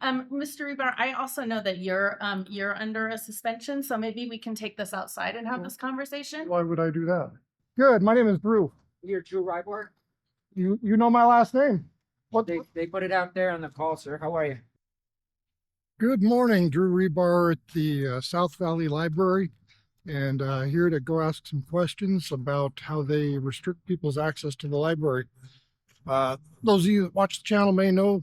Mr. Rebar, I also know that you're under a suspension, so maybe we can take this outside and have this conversation. Why would I do that? Good. My name is Drew. You're Drew Ryborn? You know my last name. What? They put it out there on the call, sir. How are you? Good morning, Drew Rebar at the South Valley Library, and here to go ask some questions about how they restrict people's access to the library. Those of you that watch the channel may know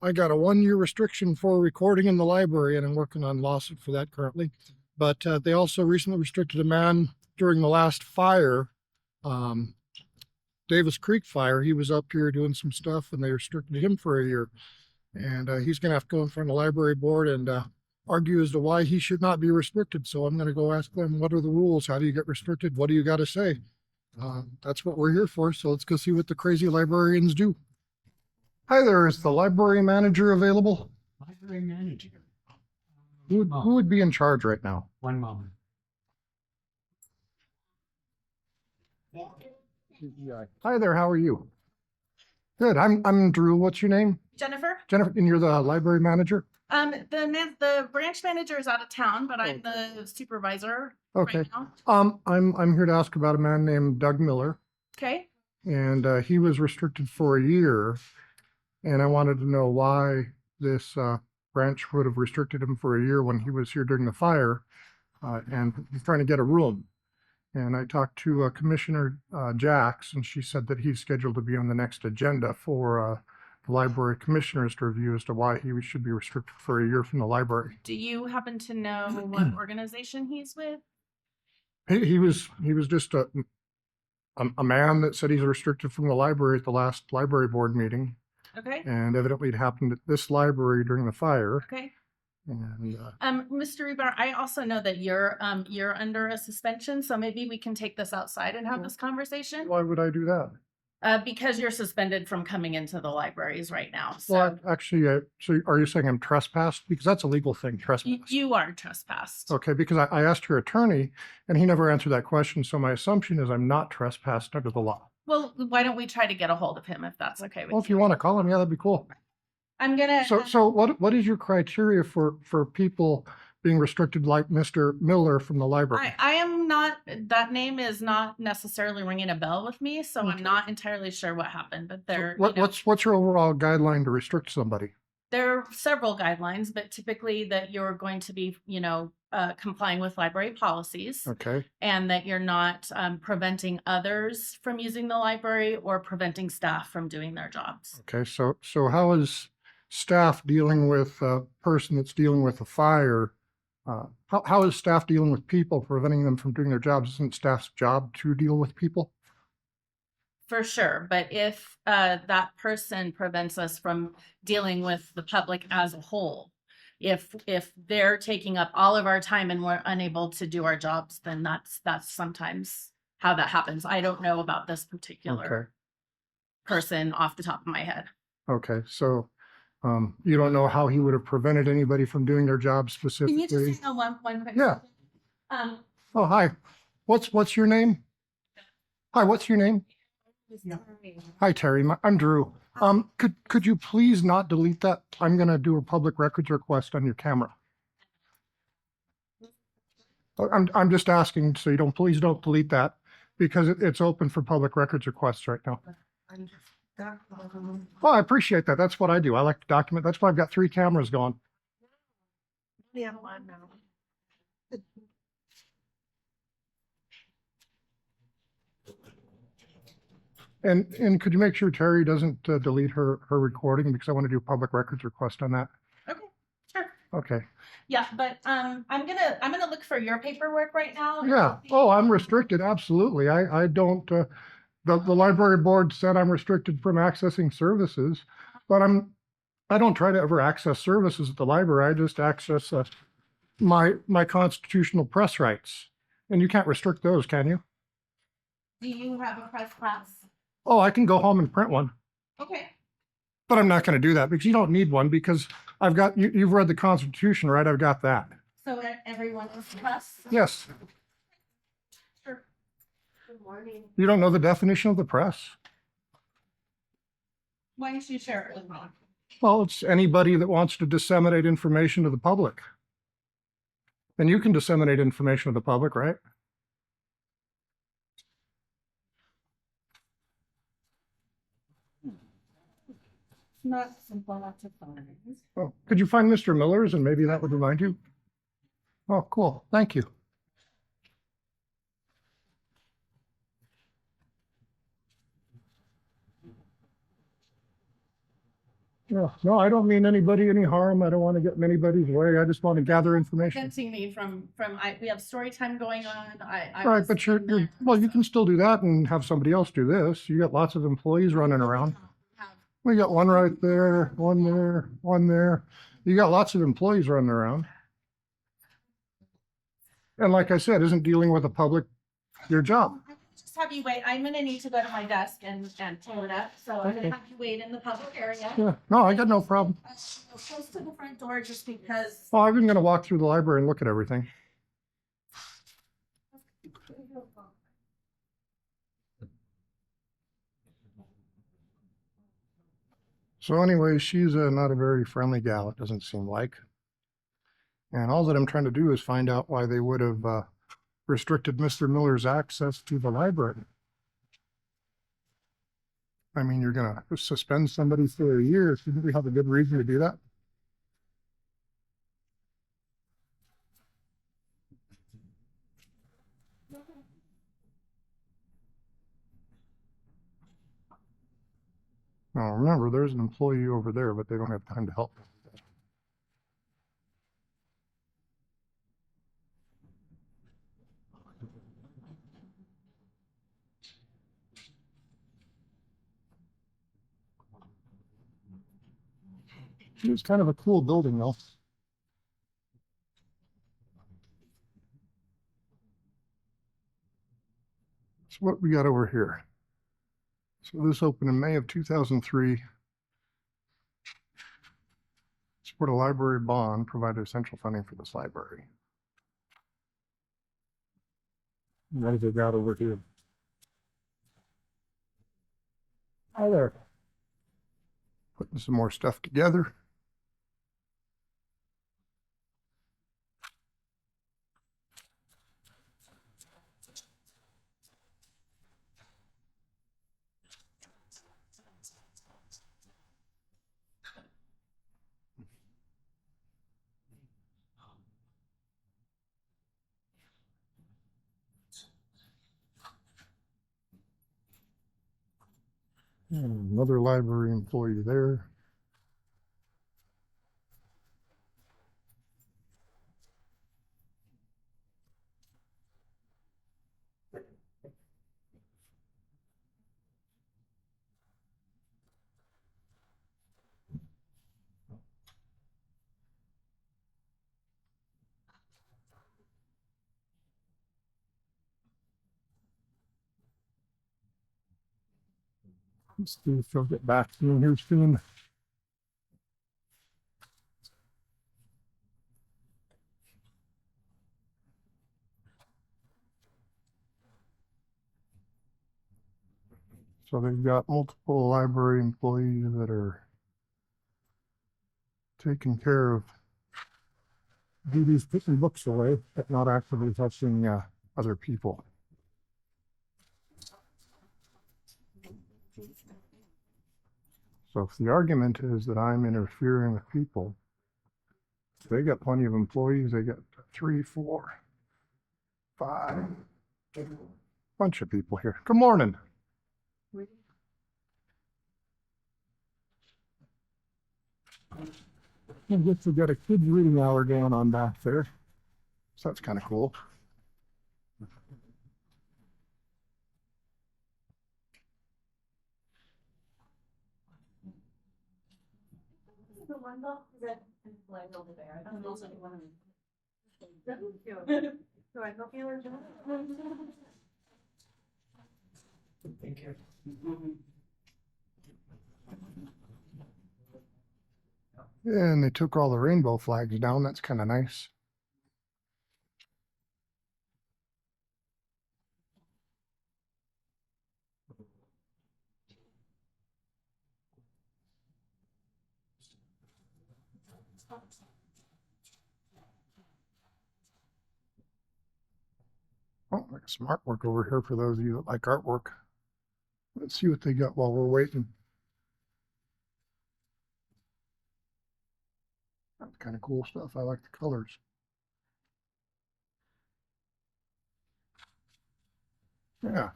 I got a 1-year restriction for recording in the library, and I'm working on a lawsuit for that currently. But they also recently restricted a man during the last fire, Davis Creek fire. He was up here doing some stuff, and they restricted him for a year. And he's going to have to go in front of the library board and argue as to why he should not be restricted. So I'm going to go ask them, what are the rules? How do you get restricted? What do you got to say? That's what we're here for. So let's go see what the crazy librarians do. Hi there. Is the library manager available? Library manager. Who would be in charge right now? One moment. Hi there. How are you? Good. I'm Drew. What's your name? Jennifer? Jennifer. And you're the library manager? The branch manager is out of town, but I'm the supervisor. Okay. Right now. I'm here to ask about a man named Doug Miller. Okay. And he was restricted for a year. And I wanted to know why this branch would have restricted him for a year when he was here during the fire, and he's trying to get a room. And I talked to Commissioner Jacks, and she said that he's scheduled to be on the next agenda for the library commissioners to review as to why he should be restricted for a year from the library. Do you happen to know what organization he's with? He was just a man that said he's restricted from the library at the last library board meeting. Okay. And evidently it happened at this library during the fire. Okay. And Mr. Rebar, I also know that you're under a suspension, so maybe we can take this outside and have this conversation. why would I do that? Because you're suspended from coming into the libraries right now. So Well, actually, so are you saying I'm trespassed? Because that's a legal thing, trespass. you are trespassed. Okay, because I asked your attorney and he never answered that question. So my assumption is I'm not trespassed under the law. Well, why don't we try to get a hold of him if that's okay with Well, if you want to call him, yeah, that'd be cool. I'm gonna. So what is your criteria for people being restricted like Mr. Miller from the library? I am not. That name is not necessarily ringing a bell with me, so I'm not entirely sure what happened. But there, What's your overall guideline to restrict somebody? there are several guidelines, but typically that you're going to be, complying with library policies. Okay. And that you're not preventing others from using the library or preventing staff from doing their jobs. Okay. So how is staff dealing with a person that's dealing with a fire? How is staff dealing with people, preventing them from doing their jobs? Isn't staff's job to deal with people? For sure. But if that person prevents us from dealing with the public as a whole, if they're taking up all of our time and we're unable to do our jobs, then that's sometimes how that happens. I don't know about this particular person off the top of my head. Okay. So you don't know how he would have prevented anybody from doing their job specifically? Can you just hang on one quick Yeah. second? Oh, hi. What's your name? Hi, what's your name? Hi, Terry. I'm Drew. Could you please not delete that? I'm going to do a public records request on your camera. I'm just asking, so please don't delete that, because it's open for public records requests right now. Oh, I appreciate that. That's what I do. I like to document. That's why I've got 3 cameras going. Yeah, one now. And could you make sure Terry doesn't delete her recording, because I want to do a public records request on that. Okay, sure. Okay. Yeah, but I'm gonna look for your paperwork right now. Yeah. Oh, I'm restricted. Absolutely. I don't. The library board said I'm restricted from accessing services, but I don't try to ever access services at the library. I just access my constitutional press rights, and you can't restrict those, can you? Do you have a press pass? Oh, I can go home and print one. Okay. But I'm not going to do that, because you don't need one, because I've got, you've read the Constitution, right? I've got that. So everyone is press? Yes. Sure. Good morning. You don't know the definition of the press? Why don't you share it with me? Well, it's anybody that wants to disseminate information to the public. And you can disseminate information to the public, right? Not simple, lots of fun. Oh, could you find Mr. Miller's and maybe that would remind you? Oh, cool. Thank you. Yeah, no, I don't mean anybody any harm. I don't want to get in anybody's way. I just want to gather information. Preventing me from, we have story time going on. I Right, was but you're, in there, well, you so. can still do that and have somebody else do this. You got lots of employees running around. We got one right there, one there, one there. You got lots of employees running around. And like I said, isn't dealing with the public your job? Just have you wait. I'm gonna need to go to my desk and pull it up. So I'm Okay. gonna have you wait in the public area. Yeah, no, I got no problem. Close to the front door just because. Well, I've been gonna walk through the library and look at everything. So anyway, she's not a very friendly gal, it doesn't seem like. And all that I'm trying to do is find out why they would have restricted Mr. Miller's access to the library. I mean, you're gonna suspend somebody for a year. Shouldn't we have a good reason to do that? Now, remember, there's an employee over there, but they don't have time to help. It's kind of a cool building, though. So what we got over here? So this opened in May of 2003. Support a library bond, provide essential funding for this library. What have they got over here? Hi there. Putting some more stuff together. And another library employee there. Let's see if she'll get back to me here soon. So they've got multiple library employees that are taking care of duties, putting books away, but not actively touching other people. So if the argument is that I'm interfering with people, they got plenty of employees. They got 3, 4, 5, bunch of people here. Good morning. I guess we got a kids reading hour going on back there. So that's kind of cool. The one though, is that like over there? I don't know. Do I help you or John? Thank you. And they took all the rainbow flags down. That's kind of nice. Oh, like some artwork over here for those of you that like artwork. Let's see what they got while we're waiting. That's kind of cool stuff. I like the colors. Yeah.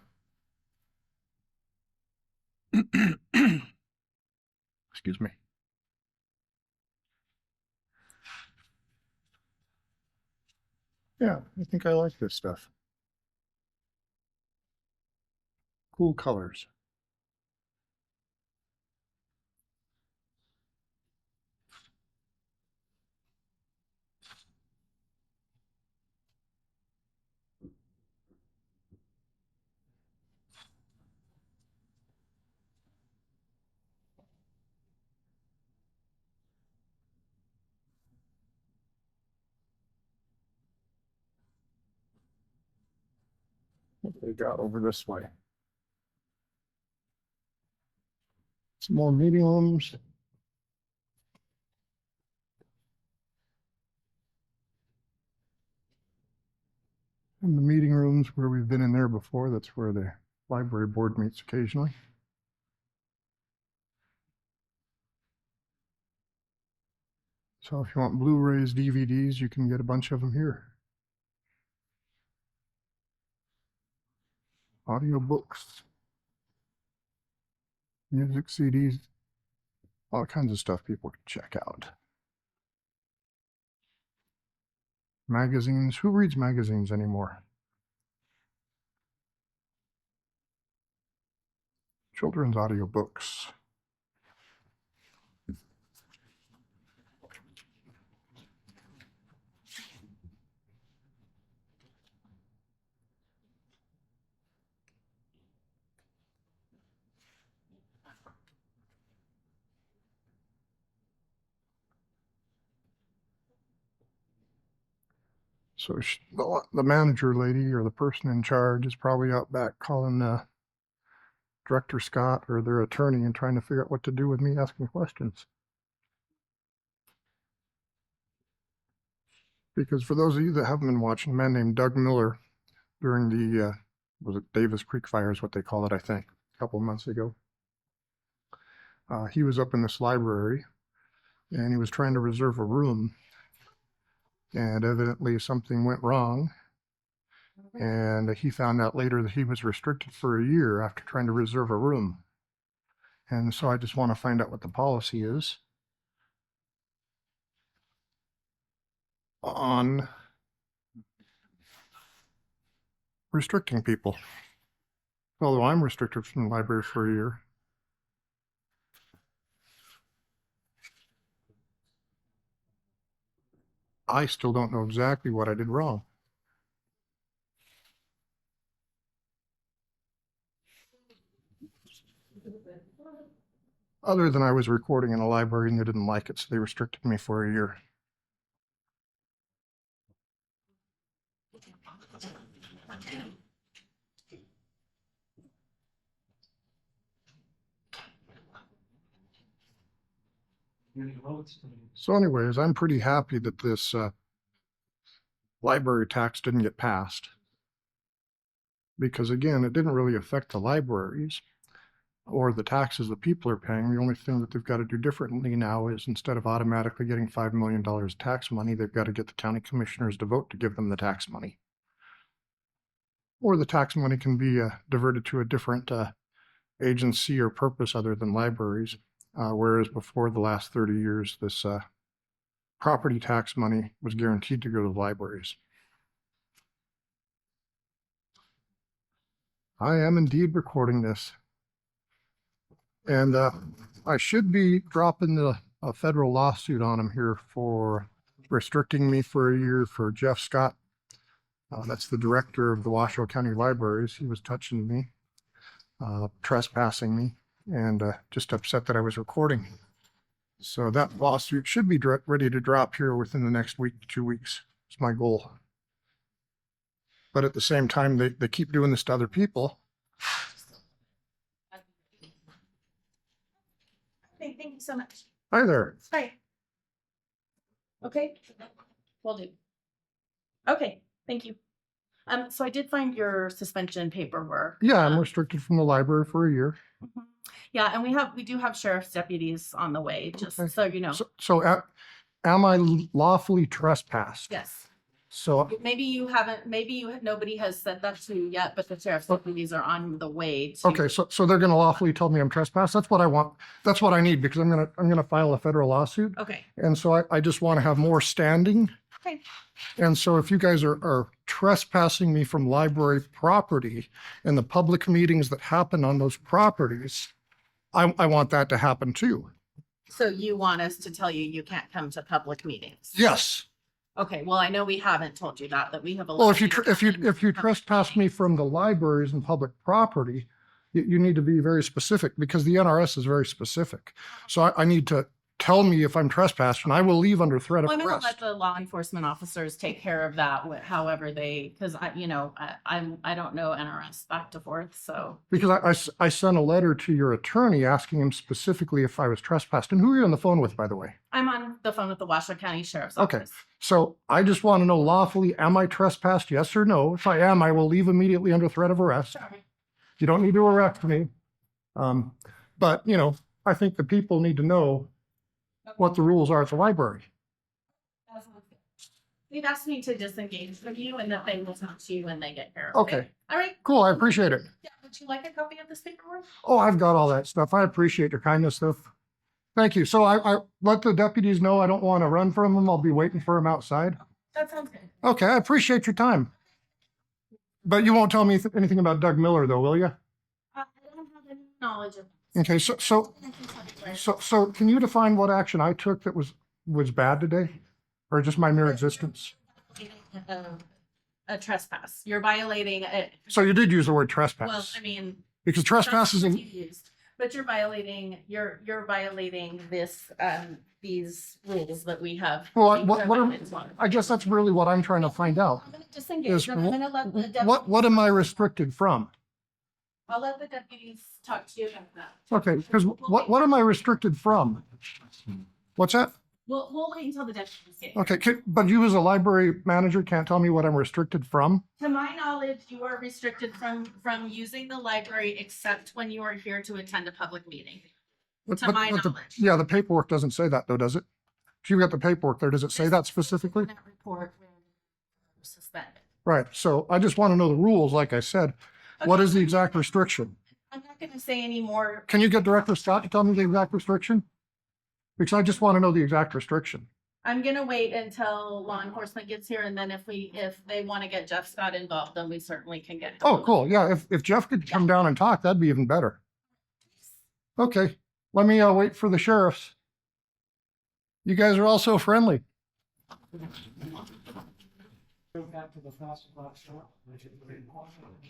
Excuse me. Yeah, I think I like this stuff. Cool colors. What they got over this way? Some more meeting rooms. And the meeting rooms where we've been in there before, that's where the library board meets occasionally. So if you want Blu-rays, DVDs, you can get a bunch of them here. Audio books, music CDs, all kinds of stuff people can check out. Magazines. Who reads magazines anymore? Children's audiobooks. So the manager lady or the person in charge is probably out back calling Director Scott or their attorney and trying to figure out what to do with me asking questions. Because for those of you that haven't been watching, a man named Doug Miller during the, was it Davis Creek fire is what they call it, I think, a couple of months ago. He was up in this library and he was trying to reserve a room, and evidently something went wrong. And he found out later that he was restricted for a year after trying to reserve a room. And so I just want to find out what the policy is on restricting people. Although I'm restricted from the library for a year. I still don't know exactly what I did wrong. Other than I was recording in a library and they didn't like it, so they restricted me for a year. So anyways, I'm pretty happy that this library tax didn't get passed. Because again, it didn't really affect the libraries or the taxes that people are paying. The only thing that they've got to do differently now is instead of automatically getting $5 million tax money, they've got to get the county commissioners to vote to give them the tax money. Or the tax money can be diverted to a different agency or purpose other than libraries. Whereas before the last 30 years, this property tax money was guaranteed to go to the libraries. I am indeed recording this. And I should be dropping a federal lawsuit on him here for restricting me for a year for Jeff Scott. That's the director of the Washoe County Libraries. He was touching me, trespassing me, and just upset that I was recording. So that lawsuit should be ready to drop here within the next week to 2 weeks. It's my goal. But at the same time, they keep doing this to other people. Okay, thank you so much. Hi there. Hi. Okay, will do. Okay, thank you. So I did find your suspension paperwork. Yeah, I'm restricted from the library for a year. Mhm. Yeah, and we do have sheriff's deputies on the way, just Okay. so you know. So am I lawfully trespassed? Yes. So, Maybe you haven't, nobody has said that to you yet, but the sheriff's deputies are on the way to. okay, so they're gonna lawfully tell me I'm trespassed? That's what I want. That's what I need, because I'm gonna file a federal lawsuit. Okay. And so I just want to have more standing. Okay. And so if you guys are trespassing me from library property and the public meetings that happen on those properties, I want that to happen too. So you want us to tell you you can't come to public meetings? Yes. Okay, well, I know we haven't told you that we have a. Well, if you trespass me from the libraries and public property, you need to be very specific, because the NRS is very specific. So I need to tell me if I'm trespassed, and I will leave under threat of Well, I'm gonna let arrest. the law enforcement officers take care of that, however they, because I don't know NRS back to forth, so. Because I sent a letter to your attorney asking him specifically if I was trespassed. And who are you on the phone with, by the way? I'm on the phone with the Washoe County Sheriff's Okay. Office. So I just want to know lawfully, am I trespassed? Yes or no? If I am, I will leave immediately under threat of arrest. Sorry. You don't need to arrest me. But, I think the people need to know what the rules are at the library. That sounds good. They've asked me to disengage from you and that they will talk to you when they get here. Okay. All right. Cool. I appreciate it. Yeah, would you like a copy of this paperwork? Oh, I've got all that stuff. I appreciate your kindness, stuff. Thank you. So I let the deputies know I don't want to run from them. I'll be waiting for them outside. That sounds good. Okay. I appreciate your time. But you won't tell me anything about Doug Miller, though, will you? I don't have any knowledge of. Okay. So can you define what action I took that was bad today, or just my mere existence? A trespass. You're violating it. So you did use the word Well, trespass, I mean, because trespass is that's in. what you used, but you're violating this these rules that we have. I guess that's really what I'm trying to find out. I'm gonna disengage them. I'm gonna let the deputies. What am I restricted from? I'll let the deputies talk to you about that. Okay, because what am I restricted from? What's that? We'll wait until the deputies get here. Okay, but you as a library manager can't tell me what I'm restricted from? To my knowledge, you are restricted from using the library except when you are here to attend a public meeting. To my knowledge. Yeah, the paperwork doesn't say that though, does it? If you've got the paperwork there, does it say that specifically? That report when suspended. Right, so I just want to know the rules, like I said. What Okay. is the exact restriction? I'm not gonna say any more. Can you get Director Scott to tell me the exact restriction? Because I just want to know the exact restriction. I'm gonna wait until law enforcement gets here, and then if they want to get Jeff Scott involved, then we certainly can get him. Oh, cool. Yeah, if Jeff could come down and talk, that'd be even better. Okay, let me wait for the sheriffs. You guys are all so friendly.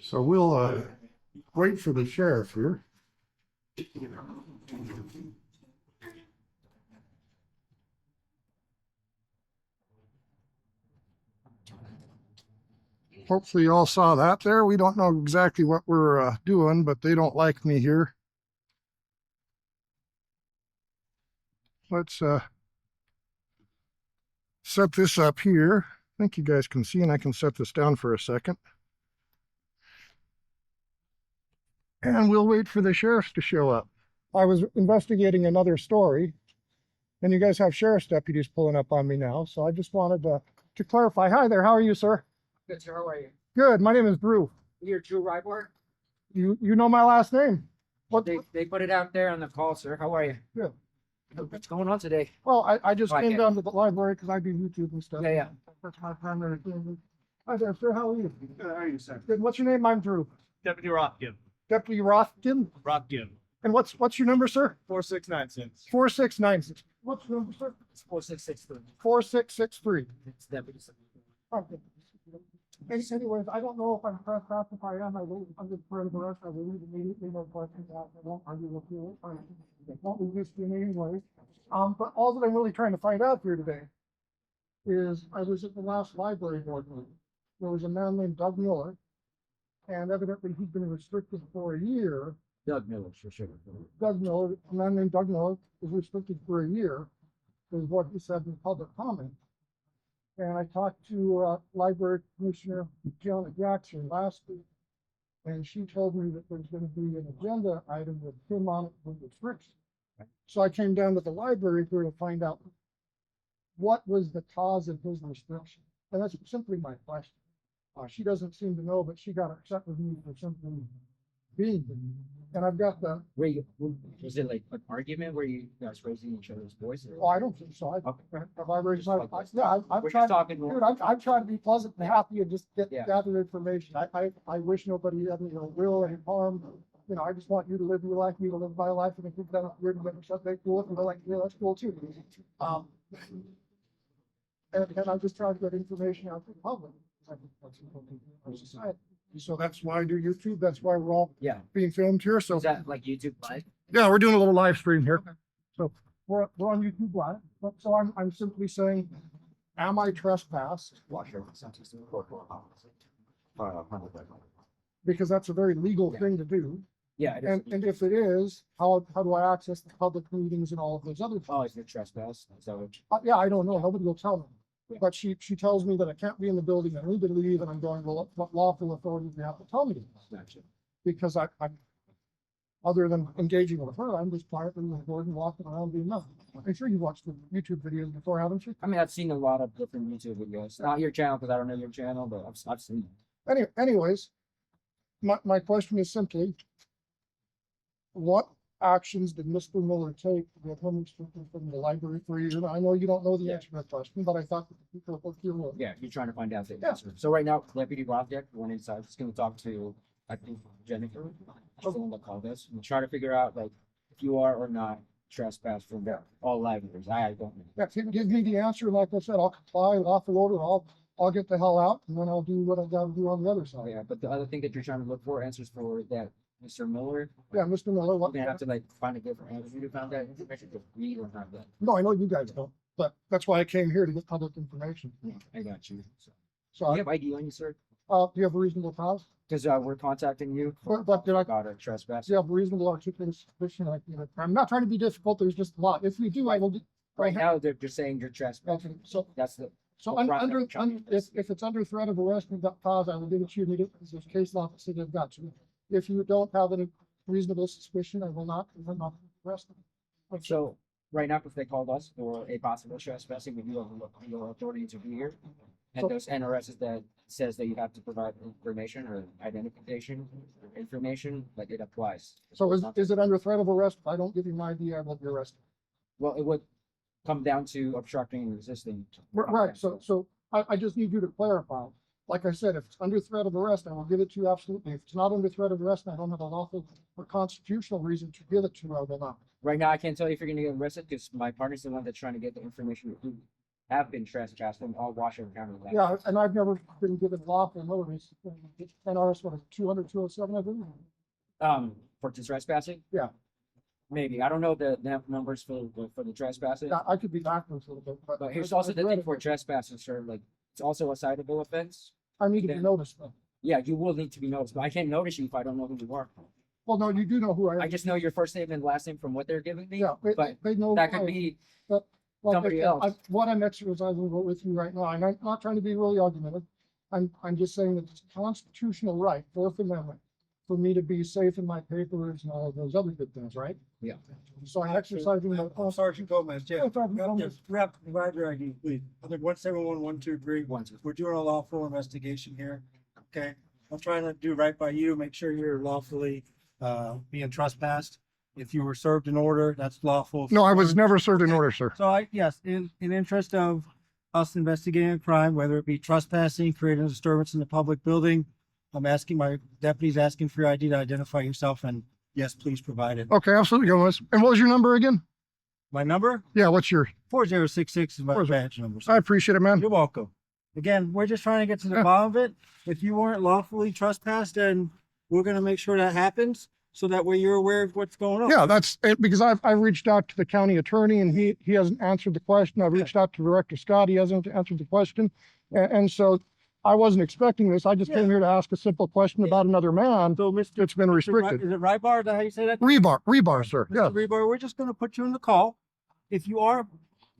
So we'll wait for the sheriff here. Hopefully you all saw that there. We don't know exactly what we're doing, but they don't like me here. Let's set this up here. I think you guys can see, and I can set this down for a second. And we'll wait for the sheriffs to show up. I was investigating another story, and you guys have sheriff's deputies pulling up on me now. So I just wanted to clarify. Hi there, how are you, sir? Good, sir. How are you? Good, my name is Drew. You're Drew Ryborn? You know my last name. What? They put it out there on the call, sir. How are you? Good. What's going on today? Well, I just Like came it. down to the library because I do YouTube and stuff. Yeah. That's my primary thing. Hi there, sir. How are you? Good, how are you, sir? Good. What's your name? I'm Drew. Deputy Rothkin. Deputy Rothkin. Rothkin. And what's your number, sir? 4696. 4696. What's your number, sir? It's 4663. 4663. It's deputy. Okay. Anyways, I don't know if I'm trespassed. If I am, I will, under threat of arrest, I will leave immediately. No questions asked. I won't argue with you. I won't resist you in any way. But all that I'm really trying to find out here today is I was at the last library board meeting. There was a man named Doug Miller, and evidently he's been restricted for a year. Doug Miller, for sure. Doug Miller, a man named Doug Miller, is restricted for a year, is what he said in public comment. And I talked to Library Commissioner Janet Jackson last week, and she told me that there's going to be an agenda item with him on it with restrictions. So I came down to the library here to find out what was the cause of his restriction. And that's simply my question. She doesn't seem to know, but she got upset with me for simply being there. And I've got the, Was it like an argument where you guys raising each other's voices? oh, I don't think so. Have I raised my, yeah, I've We're tried, just talking. dude, I'm trying to be pleasant and happy and just Yeah. gather information. I wish nobody had any will and harm. You know, I just want you to live your life, me to live my life, and if you've done it weird and something cool, and they're like, yeah, that's cool too. And I'm just trying to get information out to the public. I think that's important in our society. So that's why I do YouTube. That's why we're all Yeah. being filmed here. So Is that like YouTube Live? yeah, we're doing a little live stream here. So we're on YouTube Live. But so I'm simply saying, am I trespassed? Because that's a very legal thing to do. Yeah. It is. And if it is, how do I access the public meetings and all of those other things? Oh, is it trespass? Is that what? Yeah, I don't know. Nobody will tell me. Yeah. But she tells me that I can't be in the building. I need to leave, and I'm going, well, what lawful authority do you have to tell me this? Gotcha. Because I'm, other than engaging with her, I'm just quietly recording, walking around doing nothing. I'm sure you've watched the YouTube videos before, haven't you? I mean, I've seen a lot of different YouTube videos. Not your channel because I don't know your channel, but I've seen it. Anyways, my question is simply, what actions did Mr. Miller take to get him restricted from the library for a year? I know you don't know the answer to that question, but I thought that the people would feel well. Yeah, you're trying to find out the Yeah. answer. So right now, Deputy Rothdeck went inside. He's going to talk to, I think, Jennifer. She's the one that called us. And try to figure out like if you are or not trespass from all libraries. I don't know. Yeah, if you give me the answer, like I said, I'll comply, lawful order, I'll get the hell out, and then I'll do what I gotta do on the other Oh side. yeah, but the other thing that you're trying to look for answers for that Mr. Miller, Yeah, Mr. Miller, you're what, gonna have to like find a different avenue to find that information because we don't have that. no, I know you guys don't, but that's why I came here to get public information. Yeah, I got you. So, So, do you have ID on you, sir? do you have a reasonable cause? Because we're contacting you But did I, about a trespass. do you have a reasonable articulate suspicion? Like, you know, I'm not trying to be difficult, there's just a lot. If we do, I will. Right now, they're saying you're trespassing. Okay, so, That's the. so the front under, that we're trying to if it's under threat of arrest and got cause, I will give it to you immediately, because there's case law that says they've got to. If you don't have any reasonable suspicion, I will not arrest them. So right now, if they called us for a possible trespassing, we do have your authority to be here. So- And those NRSs that says that you have to provide information or identification information, like it applies. So is it under threat of arrest? If I don't give you my ID, I will be arrested. Well, it would come down to obstructing and resisting. Right, so I just need you to clarify. Like I said, if it's under threat of arrest, I will give it to you absolutely. If it's not under threat of arrest, and I don't have a lawful or constitutional reason to give it to you, I will not. Right now, I can't tell you if you're gonna get arrested because my partner's the one that's trying to get the information who have been trespassed in all Washoe County. Yeah, and I've never been given lawful notice. NRS, what is it, 200, 207, I believe? For trespassing? Yeah. Maybe. I don't know the numbers for the trespassing. Yeah, I could be backwards a little bit, but. But here's I- also I've the read thing it. for trespassing, sir, like, it's also a citable offense. I need to be then- noticed though. Yeah, you will need to be noticed, but I can't notice you if I don't know who you are. Well, no, you do know who I I am. just know your first name and last name from what they're giving me. Yeah, but they know. that who I could am. be, Like I somebody said, else. What I'm exercising with you right now, and I'm not trying to be really argumentative. I'm just saying that it's a constitutional right, Fourth Amendment, for me to be safe in my papers and all of those other good things, right? Yeah. So I'm exercising the. Sergeant Gomez, yeah. Yeah, Sergeant Gomez. We have to provide your ID, please. I think 171123. One, two. We're doing a lawful investigation here. Okay, I'm trying to do right by you, make sure you're lawfully being trespassed. If you were served an order, that's lawful. No, I was never served an order, sir. So yes, in interest of us investigating a crime, whether it be trespassing, creating a disturbance in the public building, I'm asking my deputies, asking for your ID to identify yourself, and yes, please provide it. Okay, absolutely, Gomez. And what was your number again? My number, Yeah, what's your? 4066 is my 40. badge number. I appreciate it, man. You're welcome. Again, we're just trying to get to the Yeah. bottom of it. If you weren't lawfully trespassed, then we're gonna make sure that happens, so that way you're aware of what's going on. Yeah, that's it, because I've reached out to the county attorney and he hasn't answered the question. I've reached out to Director Scott. He hasn't answered the question. And so I wasn't expecting this. I just came here to ask a simple question about another man. So Mr. It's been restricted. Is it Rybar? Is that how you say that? Rebar, sir. Mr. Yeah. Rebar, we're just gonna put you in the call. If you are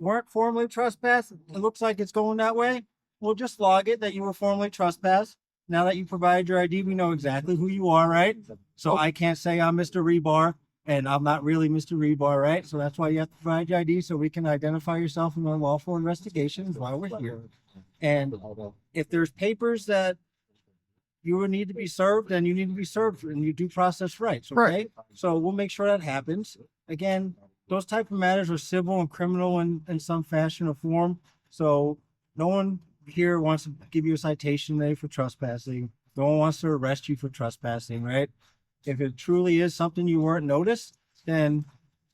weren't formally trespassed, it looks like it's going that way, we'll just log it that you were formally trespassed. Now that you provided your ID, we know exactly who you are, right? So I can't say I'm Mr. Rebar and I'm not really Mr. Rebar, right? So that's why you have to provide your ID so we can identify yourself in a lawful investigation while we're here. And if there's papers that you would need to be served, then you need to be served and you due process rights, okay? Right. So we'll make sure that happens. Again, those type of matters are civil and criminal in some fashion or form. So no one here wants to give you a citation today for trespassing. No one wants to arrest you for trespassing, right? If it truly is something you weren't noticed, then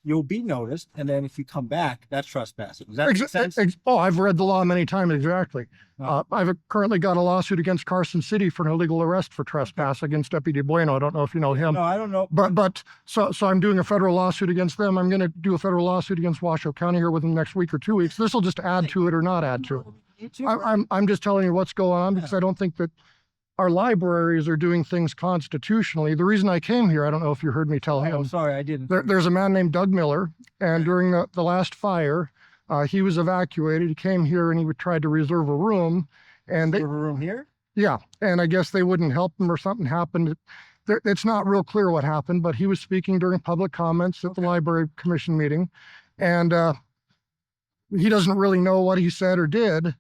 you'll be noticed. And then if you come back, that's trespassing. Does that make sense? Oh, I've read the law many times. Exactly. I've currently got a lawsuit against Carson City for an illegal arrest for trespass against Deputy Bueno. I don't know if you know him. No, I don't know. But so I'm doing a federal lawsuit against them. I'm going to do a federal lawsuit against Washoe County here within the next week or 2 weeks. This will just add to it or not add to it. I'm just telling you what's going on because I don't think that our libraries are doing things constitutionally. The reason I came here, I don't know if you heard me tell Oh, him. sorry, I didn't. There's a man named Doug Miller, and during the last fire, he was evacuated. He came here and he tried to reserve a room, and You have a room here? yeah, and I guess they wouldn't help him or something happened. It's not real clear what happened, but he was speaking during public comments at the library commission meeting, and he doesn't really know what he said or did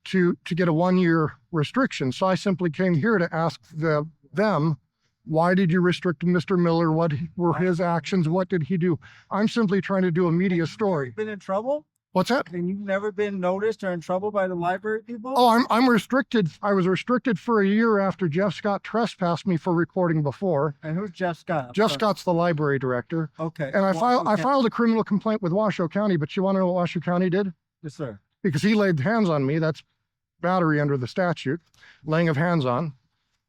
to get a 1-year restriction. So I simply came here to ask them, why did you restrict Mr. Miller? What were his actions? What did he do? I'm simply trying to do a media story. Been in trouble? What's that? And you've never been noticed or in trouble by the library people? Oh, I'm restricted. I was restricted for a year after Jeff Scott trespassed me for recording before. And who's Jeff Scott? Jeff Scott's the library director. Okay. And I Washoe filed a criminal complaint with Washoe County, but you want to know what Washoe County did? Yes, sir. Because he laid hands on me. That's battery under the statute, laying of hands on,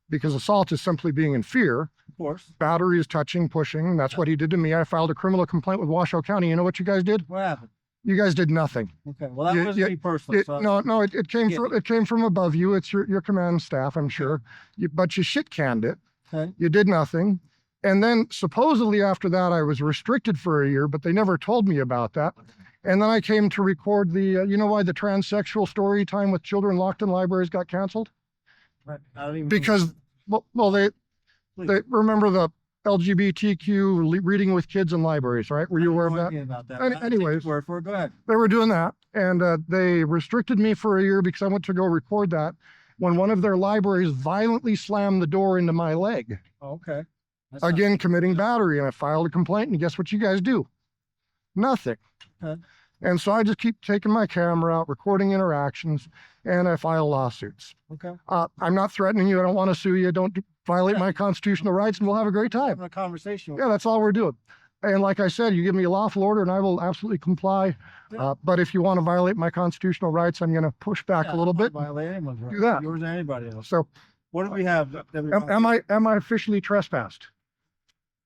because assault is simply being in fear. Of course. Battery is touching, pushing. That's what he did to me. I filed a criminal complaint with Washoe County. You know what you guys did? What happened? You guys did nothing. Okay. Well, that wasn't me personally. So No, it came from above you. It's your command staff, I'm sure. But you shit canned it. Okay. You did nothing. And then supposedly after that, I was restricted for a year, but they never told me about that. And then I came to record the, you know why the transsexual story time with children locked in libraries got canceled? Right. I don't even Because, they remember the LGBTQ reading with kids in libraries, right? Were you aware of that? About that. Anyways, Word for it. Go ahead. they were doing that, and they restricted me for a year because I went to go record that when one of their libraries violently slammed the door into my leg. Okay. That's Again, committing battery, and I filed a complaint, and guess what you guys do? Nothing. Okay. And so I just keep taking my camera out, recording interactions, and I file lawsuits. Okay. I'm not threatening you. I don't want to sue you. Don't violate my constitutional rights, and we'll have a great time. Having a conversation. Yeah, that's all we're doing. And like I said, you give me a lawful order and I will absolutely comply. But if you want to violate my constitutional rights, I'm going to push back a little bit. Violate anyone's rights. Do that. Yours or anybody else. So What do we have? am I officially trespassed?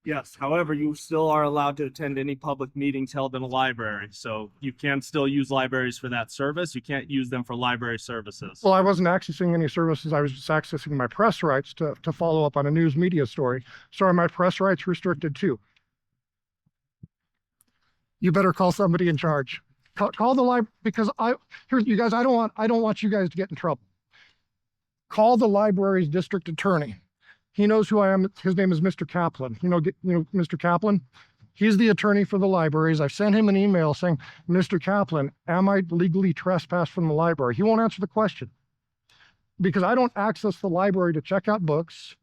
Yes, however, you still are allowed to attend any public meetings held in a library. So you can still use libraries for that service. You can't use them for library services. Well, I wasn't accessing any services. I was just accessing my press rights to follow up on a news media story. So are my press rights restricted too? You better call somebody in charge. Call the library, because you guys, I don't want you guys to get in trouble. Call the library's district attorney. He knows who I am. His name is Mr. Kaplan. You know Mr. Kaplan? He's the attorney for the libraries. I've sent him an email saying, Mr. Kaplan, am I legally trespassed from the library? He won't answer the question because I don't access the library to check out books.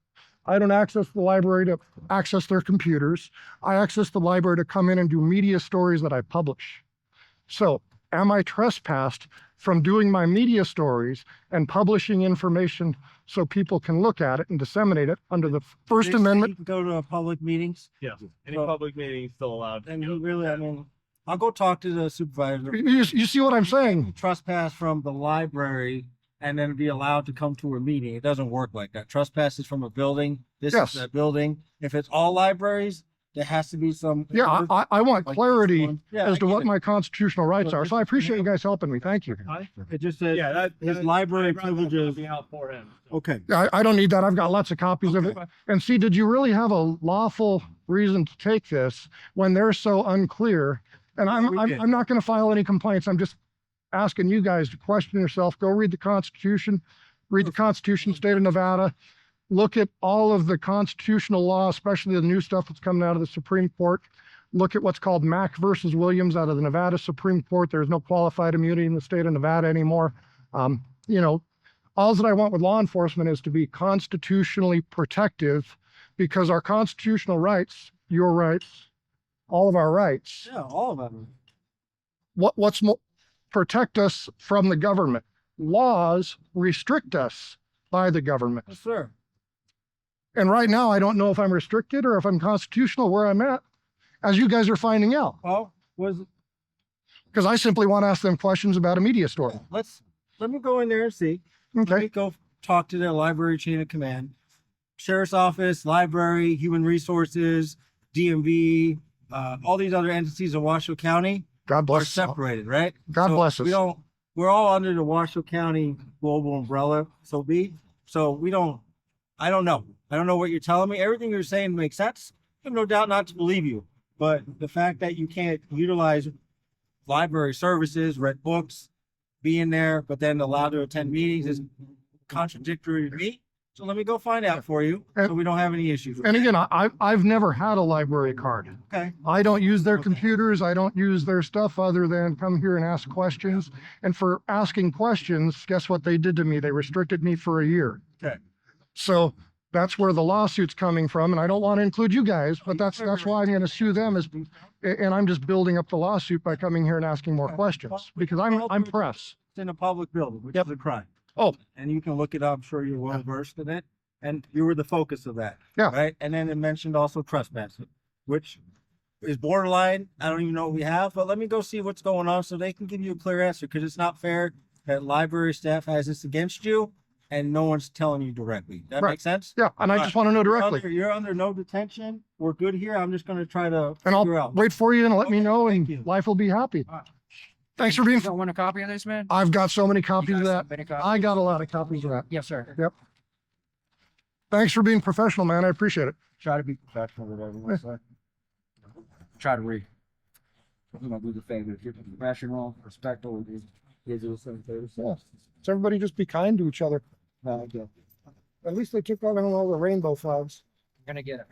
I don't access the library to access their computers. I access the library to come in and do media stories that I publish. So am I trespassed from doing my media stories and publishing information so people can look at it and disseminate it under the First Amendment? You can go to public meetings. Yeah, any Well- public meeting is still allowed. And you really, I mean, I'll go talk to the supervisor. You see what I'm saying? Trespass from the library and then be allowed to come to a meeting. It doesn't work like that. Trespass is from a building. This Yes. is a building. If it's all libraries, there has to be some. Yeah, I want like clarity this one. Yeah, as I to get what it. my constitutional rights So are. this- So I appreciate you guys helping me. Thank you. It just says Yeah, that his library privileges. Be out for him. Okay. I don't need that. I've got lots of copies of it. And see, did you really have a lawful reason to take this when they're so unclear And We did. I'm not going to file any complaints. I'm just asking you guys to question yourself. Go read the Constitution, read the Constitution, state of Nevada. Look at all of the constitutional law, especially the new stuff that's coming out of the Supreme Court. Look at what's called Mack versus Williams out of the Nevada Supreme Court. There's no qualified immunity in the state of Nevada anymore. You know, all that I want with law enforcement is to be constitutionally protective, because our constitutional rights, your rights, all of our rights, Yeah, all of them. what's more, protect us from the government. Laws restrict us by the government. Yes, sir. And right now, I don't know if I'm restricted or if I'm constitutional where I'm at, as you guys are finding out, Well, because I simply want to ask them questions about a media story. let me go in there and see. Let Okay. me go talk to their library chain of command, sheriff's office, library, human resources, DMV, all these other entities in Washoe County God are bless. separated, right? God bless us. We're all under the Washoe County global umbrella. I don't know. I don't know what you're telling me. Everything you're saying makes sense. I have no doubt not to believe you. But the fact that you can't utilize library services, read books, be in there, but then allowed to attend meetings is contradictory to me. So let me go find out for you so we don't have any issues. And again, I've never had a library card. Okay. I don't use their computers. I don't use their stuff other than come here and ask questions. And for asking questions, guess what they did to me? They restricted me for a year. Okay. So that's where the lawsuit's coming from. And I don't want to include you guys, but that's why I'm going to sue them and I'm just building up the lawsuit by coming here and asking more questions because I'm press. It's in a public building, which is a crime. Oh. And you can look it up. I'm sure you're well versed in it. And you were the focus of that. Yeah. Right. And then it mentioned also trespassing, which is borderline. I don't even know what we have, but let me go see what's going on so they can give you a clear answer, because it's not fair that library staff has this against you and no one's telling you directly. That Right. makes sense? Yeah. And I just want to know directly. You're under no detention. We're good here. I'm just going to try to And I'll figure out. wait for you and let me Okay, know thank and you. life will be happy. All right. Thanks for being, You don't want a copy of this, man? I've got so many copies of that. Been a copy? I got a lot of copies of that. Yes, sir. Thanks for being professional, man. I appreciate it. Try to be professional with everyone, so. Try to read. I'm gonna do the favor. If you're professional, respectful, you do the same favor. Yeah. So everybody just be kind to each other. Okay. At least they took out all the rainbow flags. I'm gonna get it.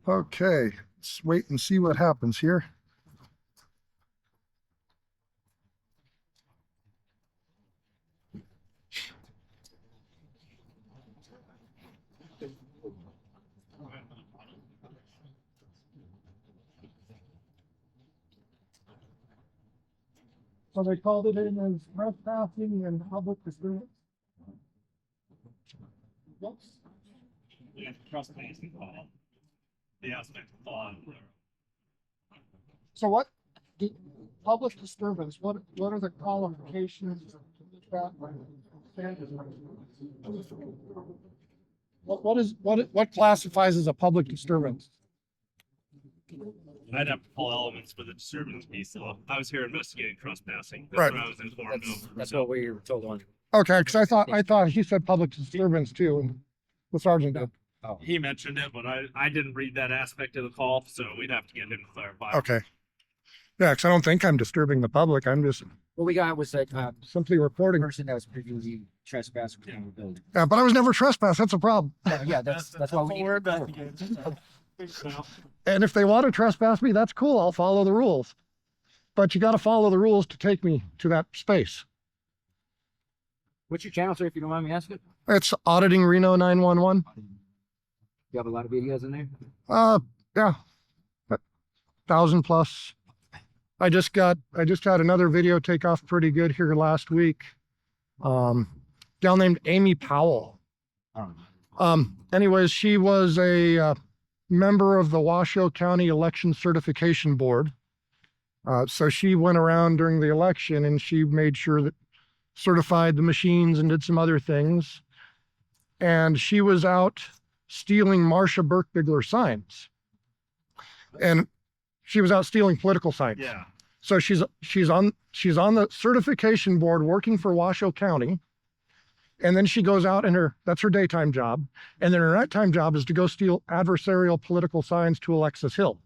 Okay, let's wait and see what happens here. So they called it in as trespassing and public disturbance. Whoops. Yeah, trespassing call. The aspect of law. So what, public disturbance, what are the qualifications of that? What classifies as a public disturbance? I'd have to pull elements for the disturbance piece. So I was here investigating trespassing. That's Right. what I was informed of. That's So, what we were told on. Okay, because I thought he said public disturbance too, and the sergeant did. he mentioned it, but I didn't read that aspect of the call, so we'd have to get him to clarify. Okay. Yeah, because I don't think I'm disturbing the public. I'm just What we got was a simply reporting. person that was previously trespassing within the building. Yeah, but I was never trespassed. That's a problem. Yeah, that's why we. we're investigating. And if they want to trespass me, that's cool. I'll follow the rules. But you got to follow the rules to take me to that space. What's your channel, sir, if you don't mind me asking? It's Auditing Reno 911. You have a lot of videos in there? Yeah. 1,000 plus. I just had another video take off pretty good here last week. Gal named Amy Powell. Anyways, she was a member of the Washoe County Election Certification Board. So she went around during the election and she made sure that certified the machines and did some other things. And she was out stealing Marsha Burkbigler signs. And she was out stealing political signs. Yeah. So she's on the certification board working for Washoe County. And then she goes out and that's her daytime job. And then her nighttime job is to go steal adversarial political signs to Alexis Hill.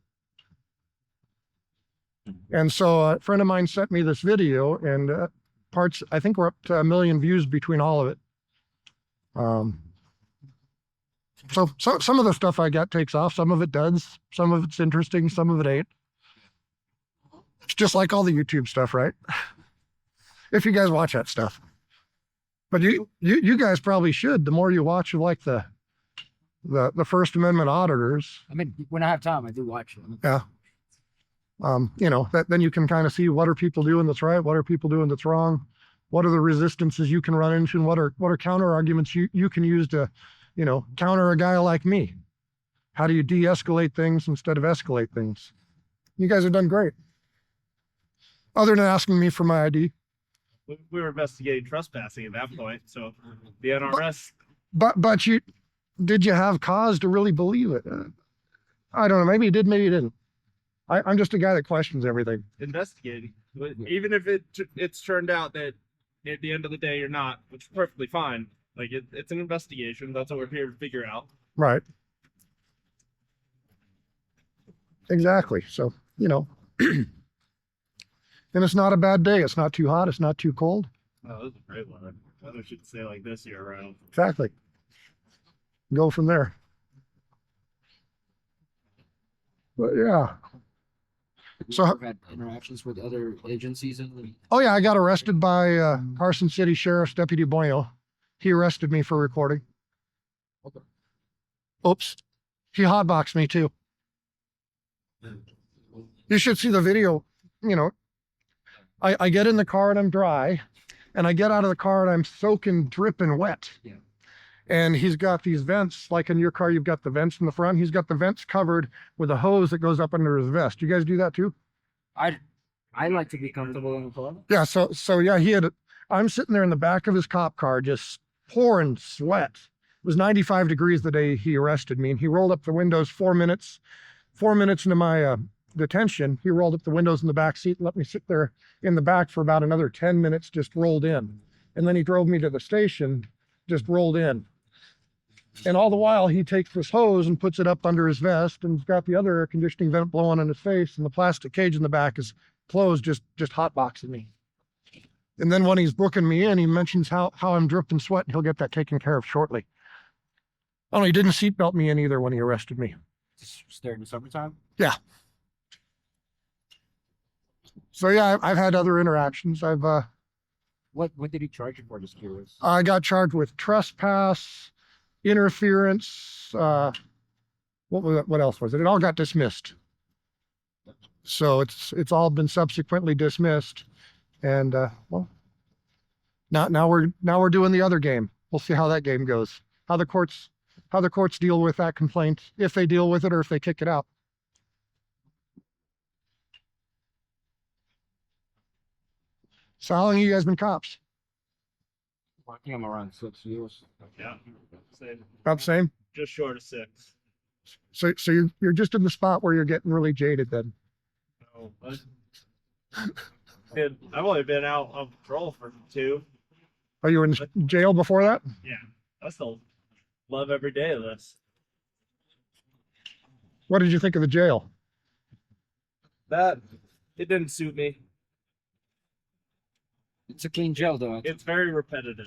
And so a friend of mine sent me this video, and parts, I think we're up to 1 million views between all of it. So some of the stuff I got takes off, some of it does, some of it's interesting, some of it ain't. It's just like all the YouTube stuff, right? If you guys watch that stuff. But you guys probably should. The more you watch, like the First Amendment auditors. I mean, when I have time, I do watch them. Yeah. Then you can kind of see what are people doing that's right, what are people doing that's wrong, what are the resistances you can run into, and what are counter arguments you can use to, counter a guy like me. How do you de-escalate things instead of escalate things? You guys have done great. Other than asking me for my ID. We were investigating trespassing at that point, so the NRS. But did you have cause to really believe it? I don't know. Maybe you did, maybe you didn't. I'm just a guy that questions everything. Investigating, but even if it's turned out that at the end of the day you're not, which is perfectly fine. Like it's an investigation. That's what we're here to figure out. Right. Exactly. So, and it's not a bad day. It's not too hot. It's not too cold. Oh, this is a great weather. Weather should stay like this year round. Exactly. Go from there. But yeah. So You've had interactions with other agencies and oh yeah, I got arrested by Carson City Sheriff's Deputy Bueno. He arrested me for recording. Oops. He hotboxed me too. You should see the video. I get in the car and I'm dry, and I get out of the car and I'm soaking, dripping wet. Yeah. And he's got these vents, like in your car, you've got the vents in the front. He's got the vents covered with a hose that goes up under his vest. You guys do that too? I like to be comfortable in the car. Yeah. So yeah, I'm sitting there in the back of his cop car, just pouring sweat. It was 95 degrees the day he arrested me, and he rolled up the windows 4 minutes into my detention. He rolled up the windows in the back seat and let me sit there in the back for about another 10 minutes, just rolled in. And then he drove me to the station, just rolled in. And all the while he takes this hose and puts it up under his vest, and he's got the other air conditioning vent blowing on his face, and the plastic cage in the back is closed, just hotboxing me. And then when he's booking me in, he mentions how I'm dripping sweat, and he'll get that taken care of shortly. Oh, he didn't seatbelt me in either when he arrested me. Just there in the summertime. Yeah. So yeah, I've had other interactions. What did he charge you for? Just curious. I got charged with trespass, interference. What else was it? It all got dismissed. So it's all been subsequently dismissed, and well, now we're doing the other game. We'll see how that game goes. How the courts deal with that complaint, if they deal with it or if they kick it out. So how long have you guys been cops? I think I'm around 6 years. Yeah, same. About the same. Just short of 6. So you're just in the spot where you're getting really jaded then. No, I've only been out on patrol for 2. Oh, you were in jail before that? Yeah, I still love every day of this. What did you think of the jail? It didn't suit me. It's a clean jail, though. It's very repetitive.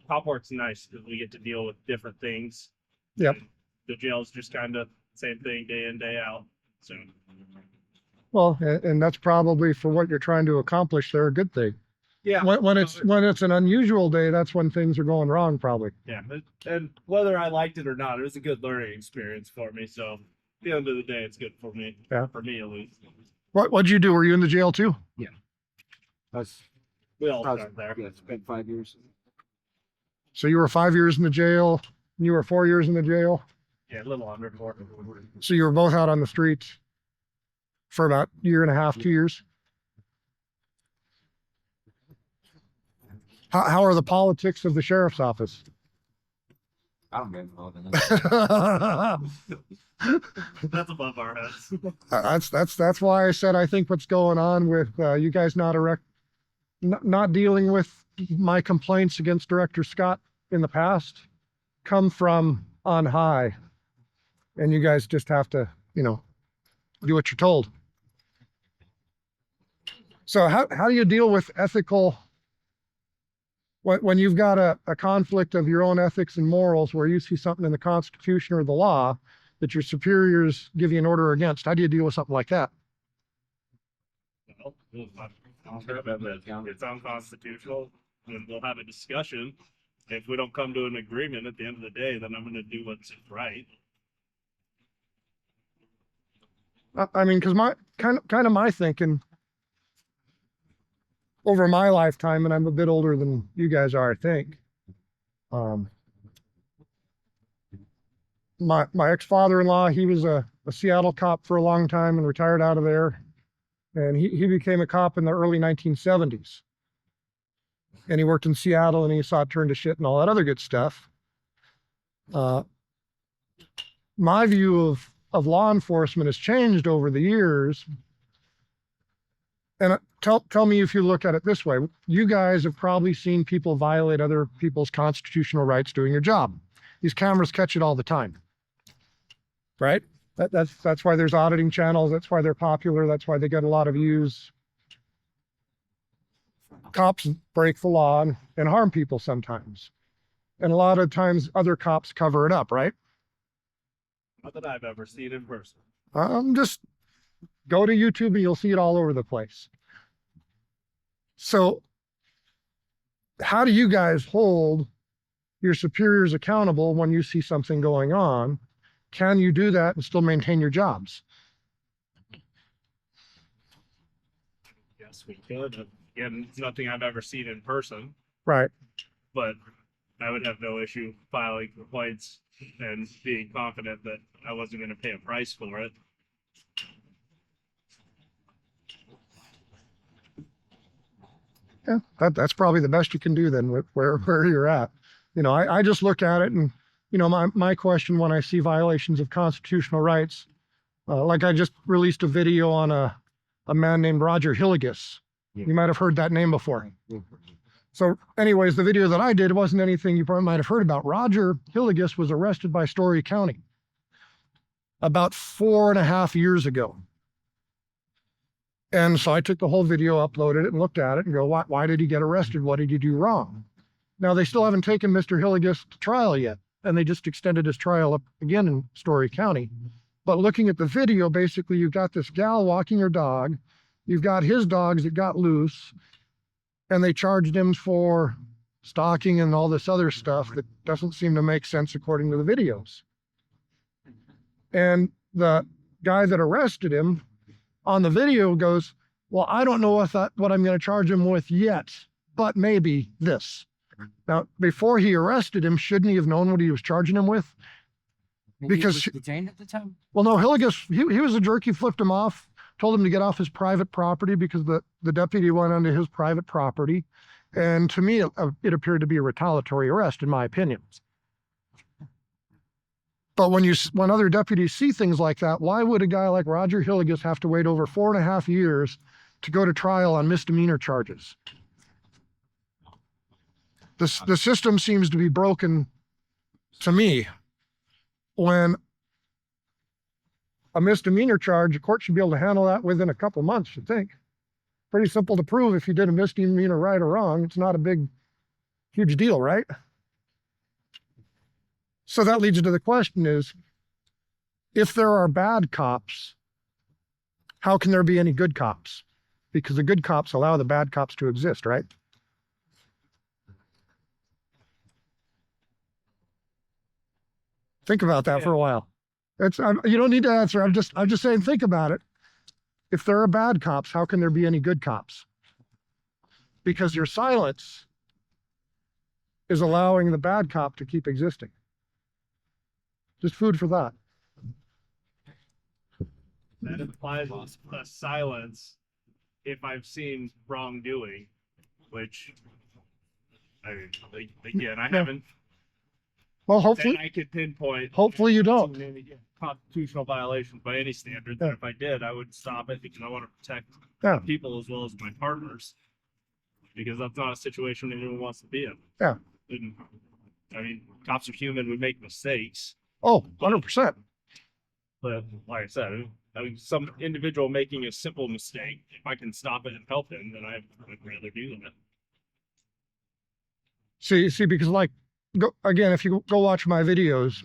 Cop work's nice because we get to deal with different things. Yep. And the jail's just kind of same thing day in, day out. So. Well, and that's probably for what you're trying to accomplish there, a good thing. Yeah. When it's an unusual day, that's when things are going wrong, probably. Yeah, and whether I liked it or not, it was a good learning experience for me. So at the end of the day, it's good for me. Yeah. For me at least. What'd you do? Were you in the jail too? We all start there. Yeah, it's been 5 years. So you were 5 years in the jail, and you were 4 years in the jail. Yeah, a little under 4. So you were both out on the streets for about a year and a half, 2 years. How are the politics of the sheriff's office? I don't get involved in that. That's above our heads. That's why I said I think what's going on with you guys not dealing with my complaints against Director Scott in the past come from on high, and you guys just have to, you know, do what you're told. So how do you deal with ethical when you've got a conflict of your own ethics and morals where you see something in the Constitution or the law that your superiors give you an order against? How do you deal with something like that? Well, it's unconstitutional, and we'll have a discussion. If we don't come to an agreement at the end of the day, then I'm going to do what's right. I mean, because my kind of my thinking over my lifetime, and I'm a bit older than you guys are, I think. My ex-father-in-law, he was a Seattle cop for a long time and retired out of there. And he became a cop in the early 1970s. And he worked in Seattle and he saw it turn to shit and all that other good stuff. My view of law enforcement has changed over the years. And tell me if you look at it this way. You guys have probably seen people violate other people's constitutional rights doing your job. These cameras catch it all the time, right? That's why there's auditing channels. That's why they're popular. That's why they get a lot of views. Cops break the law and harm people sometimes. And a lot of times other cops cover it up, right? Not that I've ever seen in person. Just go to YouTube and you'll see it all over the place. So how do you guys hold your superiors accountable when you see something going on? Can you do that and still maintain your jobs? Yes, we could. Again, it's nothing I've ever seen in person, Right. but I would have no issue filing complaints and being confident that I wasn't going to pay a price for it. Yeah, that's probably the best you can do then with where you're at. You know, I just look at it and, you know, my question when I see violations of constitutional rights, like I just released a video on a man named Roger Hilligus. You might have heard that name before. So anyways, the video that I did wasn't anything you probably might have heard about. Roger Hilligus was arrested by Story County about 4.5 years ago. And so I took the whole video, uploaded it, and looked at it and go, why did he get arrested? What did he do wrong? Now, they still haven't taken Mr. Hilligus to trial yet, and they just extended his trial up again in Story County. But looking at the video, basically, you've got this gal walking her dog. You've got his dogs that got loose, and they charged him for stalking and all this other stuff that doesn't seem to make sense according to the videos. And the guy that arrested him on the video goes, well, I don't know what I'm going to charge him with yet, but maybe this. Now, before he arrested him, shouldn't he have known what he was charging him with? Maybe he Because- was detained at the time. Well, no, Hilligus, he was a jerk. He flipped him off, told him to get off his private property because the deputy went onto his private property. And to me, it appeared to be a retaliatory arrest, in my opinion. But when other deputies see things like that, why would a guy like Roger Hilligus have to wait over 4.5 years to go to trial on misdemeanor charges? The system seems to be broken to me. When a misdemeanor charge, a court should be able to handle that within a couple months, I think. Pretty simple to prove if you did a misdemeanor right or wrong. It's not a huge deal, right? So that leads to the question is, if there are bad cops, how can there be any good cops? Because the good cops allow the bad cops to exist, right? Think about that for a while. You don't need to answer. I'm just saying, think about it. If there are bad cops, how can there be any good cops? Because your silence is allowing the bad cop to keep existing. Just food for thought. That implies a silence if I've seen wrongdoing, which, I mean, again, I haven't Well, then hopefully, I could pinpoint. hopefully you don't. Any constitutional violations by any standard. Yeah. And if I did, I would stop it because I want to protect Yeah. people as well as my partners. Because that's not a situation anyone wants to be in. Yeah. And, I mean, cops are human. We make mistakes. Oh, 100%. But like I said, I mean, some individual making a simple mistake, if I can stop it and help him, then I'd rather do that. See, because like, again, if you go watch my videos,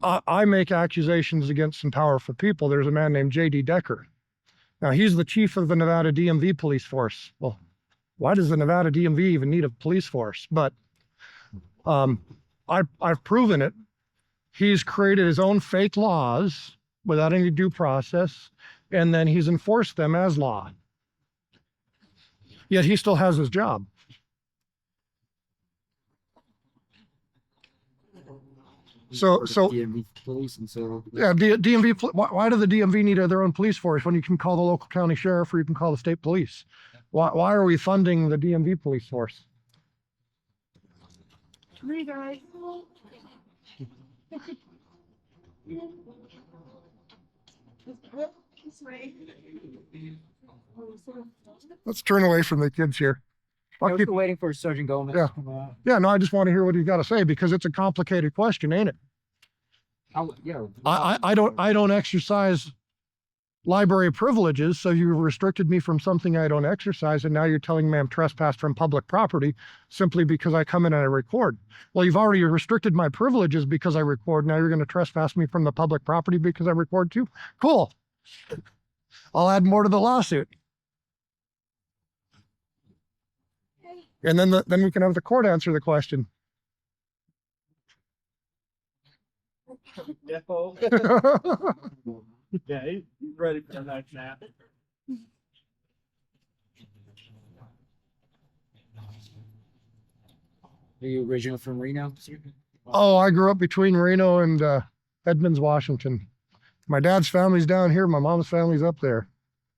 I make accusations against some powerful people. There's a man named J.D. Decker. Now, he's the chief of the Nevada DMV police force. Well, why does the Nevada DMV even need a police force? But I've proven it. He's created his own fake laws without any due process, and then he's enforced them as law. Yet he still has his job. So DMV police and so. yeah, DMV. Why do the DMV need their own police force when you can call the local county sheriff or you can call the state police? Why are we funding the DMV police force? Let's turn away from the kids here. I I'll was keep- waiting for Sergeant Gomez. Yeah. to come out. yeah, no, I just want to hear what he's got to say because it's a complicated question, ain't it? Yeah. I don't exercise library privileges, so you restricted me from something I don't exercise, and now you're telling me I'm trespassed from public property simply because I come in and I record. Well, you've already restricted my privileges because I record. Now you're going to trespass me from the public property because I record too? Cool. I'll add more to the lawsuit. And then we can have the court answer the question. Defo. Yeah, he's ready for the next nap. Are you original from Reno? Oh, I grew up between Reno and Edmonds, Washington. My dad's family's down here. My mom's family's up there.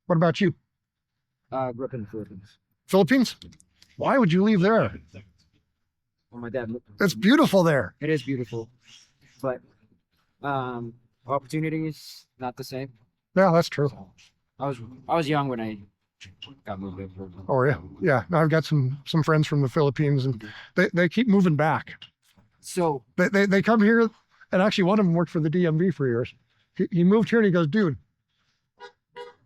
What about you? Grew up in the Philippines. Philippines? Why would you leave there? Well, my dad. It's beautiful there. It is beautiful, but opportunities not the same. Yeah, that's true. So, I was young when I got moved over. Oh yeah, yeah. No, I've got some friends from the Philippines, and they keep moving back. So They come here, and actually one of them worked for the DMV for years. He moved here and he goes, dude,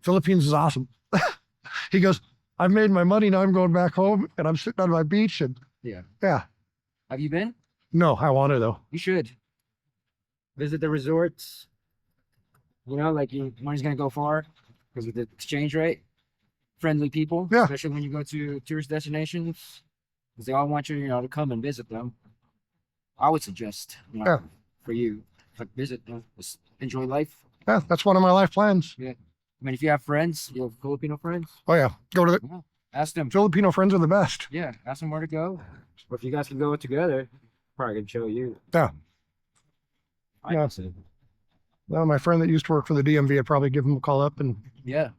Philippines is awesome. He goes, I've made my money now. I'm going back home, and I'm sitting on my beach, and yeah. yeah. Have you been? No, I want to though. You should visit the resorts. You know, like your money's gonna go far because of the exchange rate. Friendly people, Yeah. especially when you go to tourist destinations, because they all want you, to come and visit them. I would suggest, Yeah. for you, like visit, just enjoy life. Yeah, that's one of my life plans. I mean, if you have friends, you have Filipino friends, Oh yeah, go to the ask them. Filipino friends are the best. Yeah, ask them where to go. Or if you guys can go together, probably can show you. Yeah. I Yeah. guess it- Well, my friend that used to work for the DMV, I'd probably give him a call up and Yeah.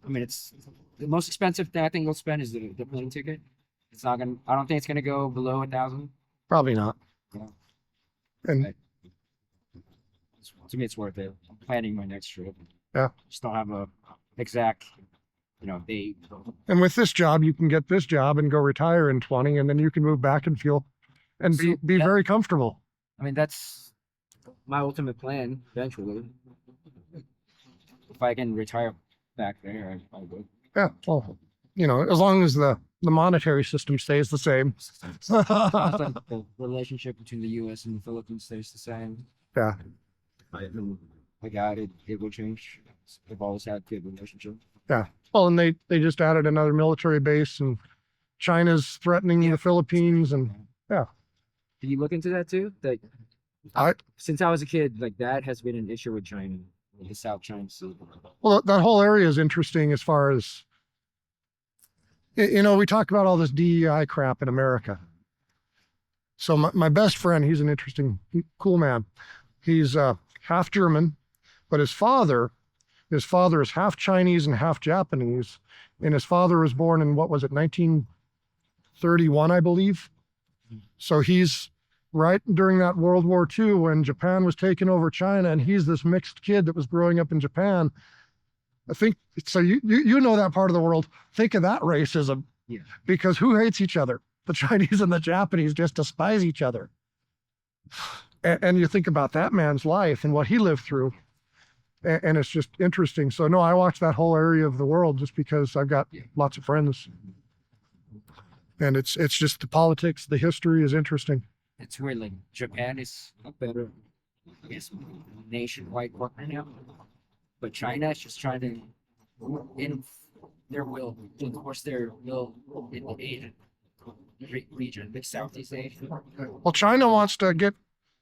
I mean, it's the most expensive thing I think we'll spend is the plane ticket. It's not gonna. I don't think it's gonna go below 1,000. probably not. Yeah. And Right. To me, it's worth it. I'm planning my next trip. Yeah. Just don't have a exact, date. and with this job, you can get this job and go retire in 20, and then you can move back and feel and be So, yeah. very comfortable. I mean, that's my ultimate plan eventually. If I can retire back there, I would. Yeah. Well, as long as the monetary system stays the same. It's like the relationship between the U.S. and the Philippines stays the same. Yeah. I mean, I got it. It will change. They've always had good relationship. Well, and they just added another military base, and China's threatening the Philippines, and Did you look into that too? Like, since I was a kid, like that has been an issue with China, the South China Sea. well, that whole area is interesting as far as we talk about all this DEI crap in America. So my best friend, he's an interesting, cool man. He's half German, but his father is half Chinese and half Japanese, and his father was born in, what was it, 1931, I believe. So he's right during that World War II when Japan was taking over China, and he's this mixed kid that was growing up in Japan. I think so. You know that part of the world. Think of that racism, Yeah. because who hates each other? The Chinese and the Japanese just despise each other. And you think about that man's life and what he lived through, and it's just interesting. So no, I watch that whole area of the world just because I've got lots of friends, and it's just the politics, the history is interesting. It's weird, like Japan is a better, I guess, nationwide partner now. But China is just trying to, in their will, to enforce their will in the Asian region, the Southeast Asia. Well, China wants to get,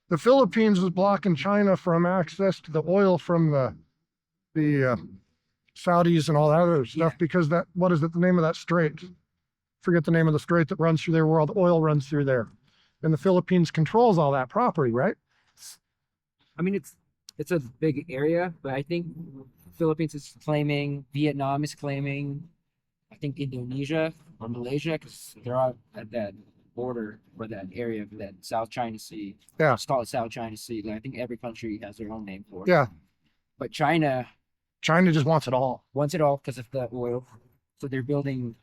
the Philippines is blocking China from access to the oil from the Saudis and all that other stuff, Yeah. because that, what is it, the name of that strait? Forget the name of the strait that runs through there where all the oil runs through there. And the Philippines controls all that property, right? I mean, it's a big area, but I think Philippines is claiming, Vietnam is claiming, I think Indonesia or Malaysia, because they're all at that border for that area of that South China Sea. Yeah. It's called South China Sea. Like, I think every country has their own name for it. Yeah. But China China just wants it all. wants it all because of the oil. So they're building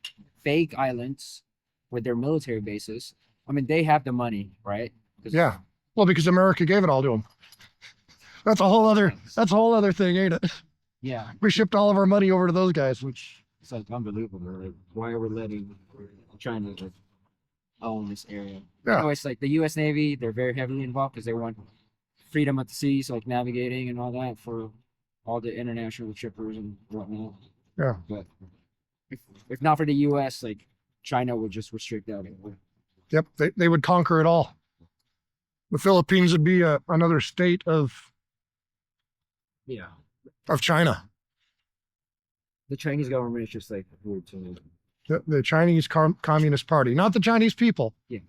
fake islands with their military bases. I mean, they have the money, right? 'Cause- Yeah. Well, because America gave it all to them. That's a whole other thing, ain't it? Yeah. We shipped all of our money over to those guys. Which is like unbelievable. Like, why are we letting China like, own this area? Yeah. You know, it's like the U.S. Navy. They're very heavily involved because they want freedom of the seas, like navigating and all that for all the international shippers and whatnot. Yeah. But if not for the U.S., like China would just restrict that. Yep. They would conquer it all. The Philippines would be another state of Yeah. China. The Chinese government is just like weird to me. The Chinese Communist Party, not the Chinese people. Yeah.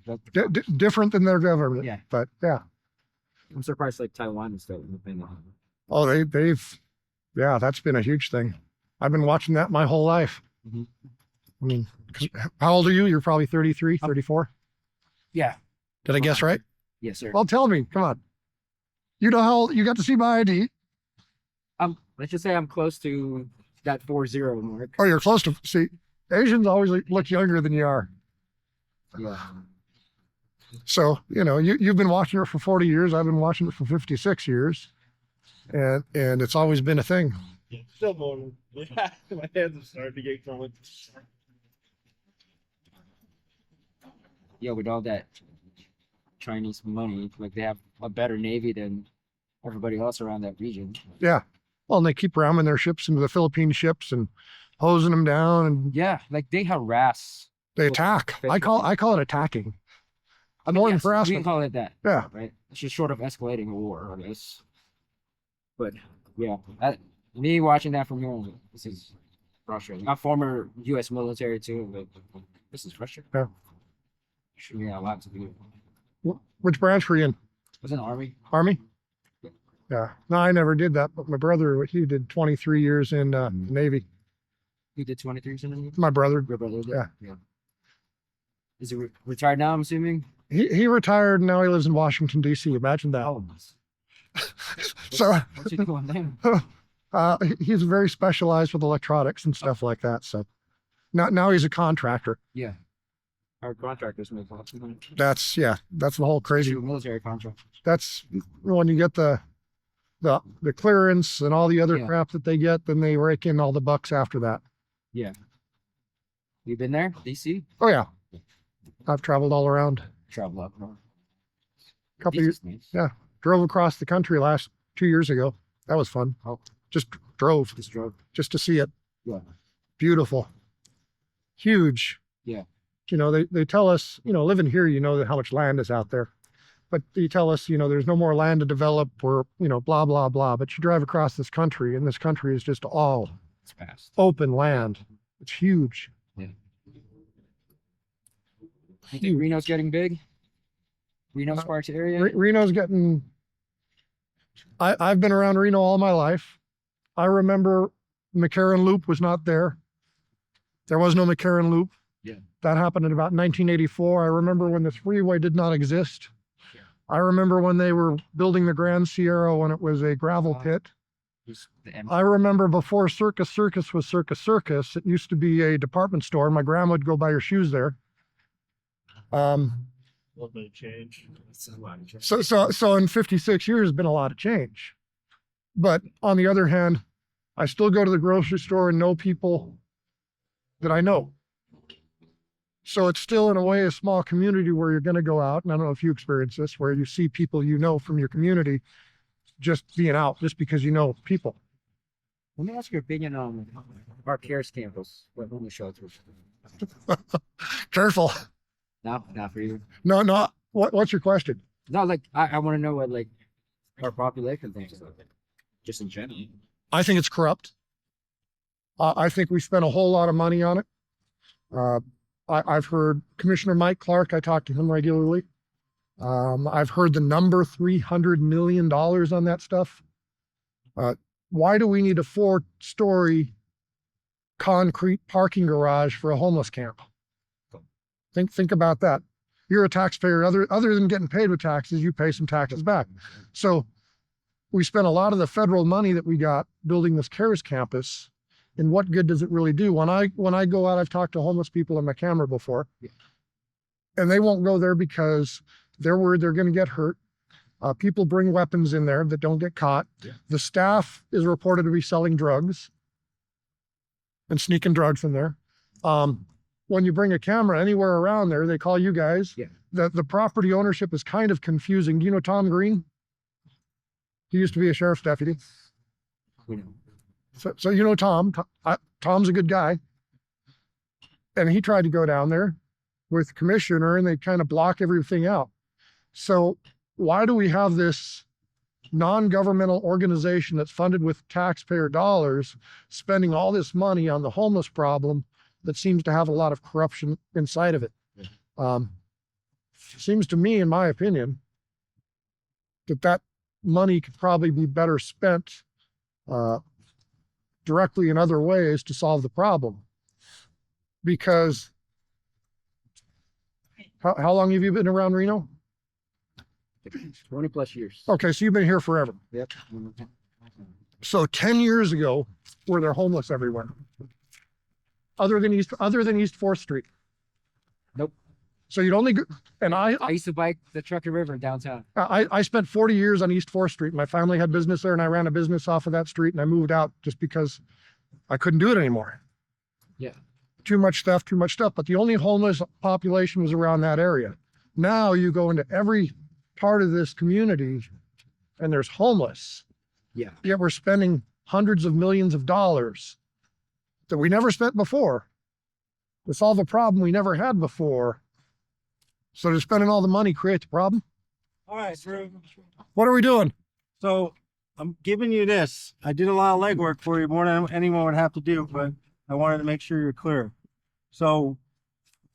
Different than their government. Yeah. But yeah. I'm surprised like Taiwan is still independent. Oh, yeah, that's been a huge thing. I've been watching that my whole life. Mhm. I mean, how old are you? You're probably 33, 34. Yeah. Did I guess right? Yes, sir. Well, tell me, come on. You know how old, you got to see my ID. Let's just say I'm close to that 40 mark. Oh, you're close to, see, Asians always look younger than you are. Yeah. So, you've been watching it for 40 years. I've been watching it for 56 years. And it's always been a thing. Still moaning. My hands are starting to get going. Yeah, with all that Chinese money, like they have a better navy than everybody else around that region. Yeah. Well, and they keep ramming their ships into the Philippine ships and hosing them down, and Yeah, like they harass. they attack. I call it attacking. More than Yes, we harassment. can call it that, Yeah. right? It's just short of escalating a war, I guess. But yeah, me watching that from here, this is frustrating. I'm former U.S. military too, but this is frustrating. Yeah. Sure, yeah, a lot to do. Which branch were you in? Was in the army. Army? Yeah. No, I never did that, but my brother, he did 23 years in Navy. You did 23 years in the Navy? My brother, Your brother did? Yeah. Yeah. Is he retired now? I'm assuming. he retired and now he lives in Washington, D.C. Imagine that. Oh. So What's he doing then? he's very specialized with electronics and stuff like that. So now he's a contractor. Yeah. Our contractors make lots of money. That's the whole crazy. Military contract. That's when you get the clearance and all the other Yeah. crap that they get, then they rake in all the bucks after that. Yeah. You been there, DC? Oh yeah. I've traveled all around. Travel up north. Couple years, DC's nice. yeah. Drove across the country 2 years ago. That was fun. Oh. Just drove Just drove. just to see it. Yeah. Beautiful. Huge. Yeah. They tell us, living here, how much land is out there. But they tell us, there's no more land to develop or, blah, blah, blah. But you drive across this country and this country is just all It's fast. open land. It's huge. You think Reno's getting big? Reno Sparks area? Reno's getting, I've been around Reno all my life. I remember McCarran Loop was not there. There was no McCarran Loop. Yeah. That happened in about 1984. I remember when the freeway did not exist. Yeah. I remember when they were building the Grand Sierra when it was a gravel pit. I remember before Circus Circus was Circus Circus, it used to be a department store. My grandma would go buy her shoes there. A little bit of change. So in 56 years, has been a lot of change. But on the other hand, I still go to the grocery store and know people that I know. So it's still in a way a small community where you're going to go out, and I don't know if you experience this, where you see people you know from your community just being out just because you know people. Let me ask your opinion on our CARES campus, what homeless shelters. Careful. No, not for you. No. What's your question? No, like I want to know what like our population thinks about it, just in general. I think it's corrupt. I think we spent a whole lot of money on it. I've heard Commissioner Mike Clark, I talk to him regularly. I've heard the number $300 million on that stuff. Why do we need a 4-story concrete parking garage for a homeless camp? Think about that. You're a taxpayer. Other than getting paid with taxes, you pay some taxes back. So we spent a lot of the federal money that we got building this CARES campus. And what good does it really do? When I go out, I've talked to homeless people on my camera before, and they won't go there because they're worried they're going to get hurt. People bring weapons in there that don't get caught. Yeah. The staff is reported to be selling drugs and sneaking drugs in there. When you bring a camera anywhere around there, they call you guys. Yeah. The property ownership is kind of confusing. Do you know Tom Green? He used to be a sheriff's deputy. We know. So you know Tom. Tom's a good guy. And he tried to go down there with the commissioner and they kind of block everything out. So why do we have this non-governmental organization that's funded with taxpayer dollars spending all this money on the homeless problem that seems to have a lot of corruption inside of it? Seems to me, in my opinion, that money could probably be better spent directly in other ways to solve the problem. Because how long have you been around Reno? 20 plus years. Okay, so you've been here forever. Yep. So 10 years ago, were there homeless everywhere? Other than East 4th Street? Nope. So you'd only go, and I used to bike the Truckee River in downtown. I spent 40 years on East 4th Street. My family had business there and I ran a business off of that street and I moved out just because I couldn't do it anymore. Yeah. Too much stuff, but the only homeless population was around that area. Now you go into every part of this community and there's homeless. Yeah. Yet we're spending hundreds of millions of dollars that we never spent before to solve a problem we never had before. So does spending all the money create the problem? All right, Drew. What are we doing? So I'm giving you this. I did a lot of legwork for you, more than anyone would have to do, but I wanted to make sure you're clear. So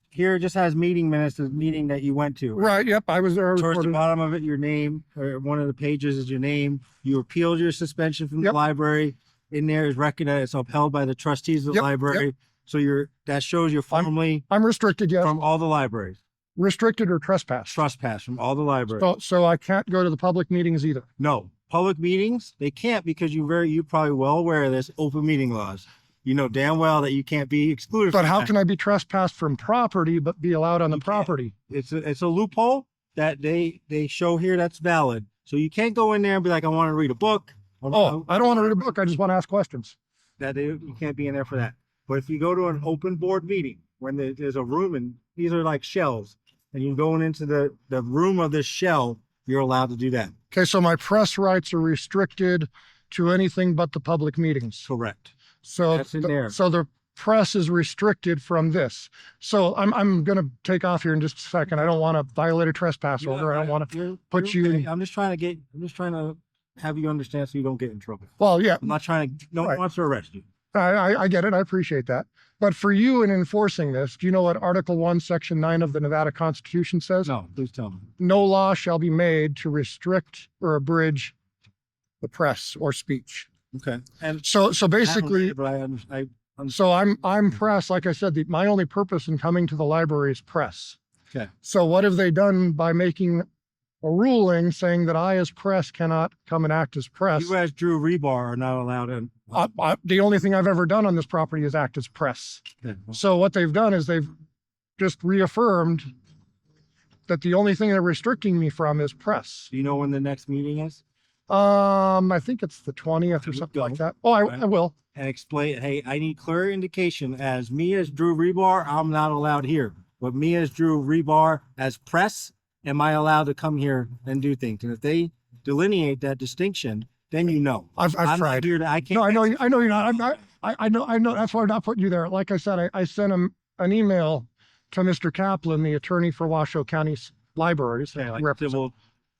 here it just has meeting minutes, the meeting that you went to. Right. Yep. I was there. Towards the recorded. bottom of it, your name, or one of the pages is your name. You appealed your suspension from the Yep. library. In there is recognized, it's upheld by the trustees of the Yep, library. So that shows you're formally I'm restricted. Yes. from all the libraries. Restricted or trespass. Trespass from all the libraries. So I can't go to the public meetings either. No, public meetings, they can't because you're probably well aware of this open meeting laws. You know damn well that you can't be excluded. But from how that. can I be trespassed from property but be allowed on the You can't. property? It's a loophole that they show here that's valid. So you can't go in there and be like, I want to read a book. Oh, I don't want to read a book. I just want to ask questions. You can't be in there for that. But if you go to an open board meeting when there's a room and these are like shells and you're going into the room of this shell, you're allowed to do that. Okay. So my press rights are restricted to anything but the public meetings. Correct. So That's in there. So the press is restricted from this. So I'm going to take off here in just a second. I don't want to violate a trespass order. I don't want to put you in. I'm just trying to have you understand so you don't get in trouble. Well, yeah, I'm not trying to, no one Right. wants to arrest you. I get it. I appreciate that. But for you in enforcing this, do you know what Article 1, Section 9 of the Nevada Constitution says? No, please tell me. No law shall be made to restrict or abridge the press or speech. Okay. And So basically, but So I'm press. Like I said, my only purpose in coming to the library is press. Okay. So what have they done by making a ruling saying that I as press cannot come and act as press? You as Drew Rebar are not allowed in. The only thing I've ever done on this property is act as press. Okay. So what they've done is they've just reaffirmed that the only thing they're restricting me from is press. Do you know when the next meeting is? I think it's the 20th or something like that. Oh, I will. And explain, hey, I need clear indication as me as Drew Rebar, I'm not allowed here. But me as Drew Rebar as press, am I allowed to come here and do things? And if they delineate that distinction, then you know. I've I'm tried. not here to, I can't. No, I know you're not. I'm not. I know. That's why I'm not putting you there. Like I said, I sent him an email to Mr. Kaplan, the attorney for Washoe County Libraries. Okay, like civil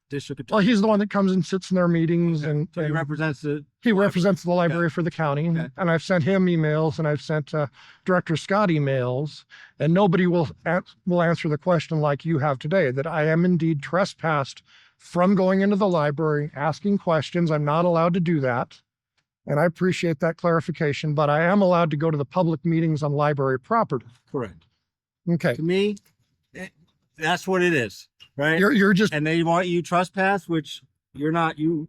district Well, attorney. he's the one that comes and sits in their meetings and So he represents the. he represents the library for the county. Okay. And I've sent him emails and I've sent Director Scott emails, and nobody will answer the question like you have today, that I am indeed trespassed from going into the library, asking questions. I'm not allowed to do that. And I appreciate that clarification, but I am allowed to go to the public meetings on library property. Correct. Okay. To me, that's what it is, right? You're just, And they want you trespass, which you're not, you're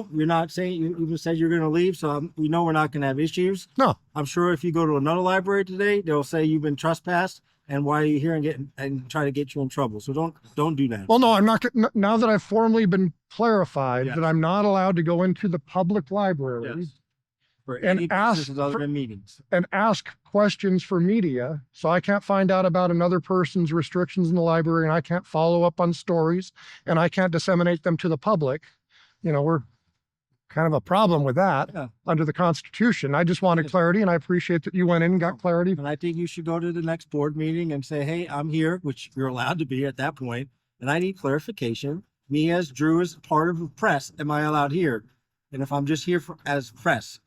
not saying, you even said you're going to leave. So we know we're not going to have issues. no, I'm sure if you go to another library today, they'll say you've been trespassed and why are you here and try to get you in trouble. So don't do that. well, no, I'm not, now that I've formally been clarified Yes. that I'm not allowed to go into the public library Yes. For and any ask businesses other for- than meetings. and ask questions for media, so I can't find out about another person's restrictions in the library, and I can't follow up on stories, and I can't disseminate them to the public. We're kind of a problem with that Yeah. under the Constitution. I just wanted Yes. clarity, and I appreciate that you went in and got clarity. And I think you should go to the next board meeting and say, hey, I'm here, which you're allowed to be at that point, and I need clarification. Me as Drew as part of the press, am I allowed here? And if I'm just here as press,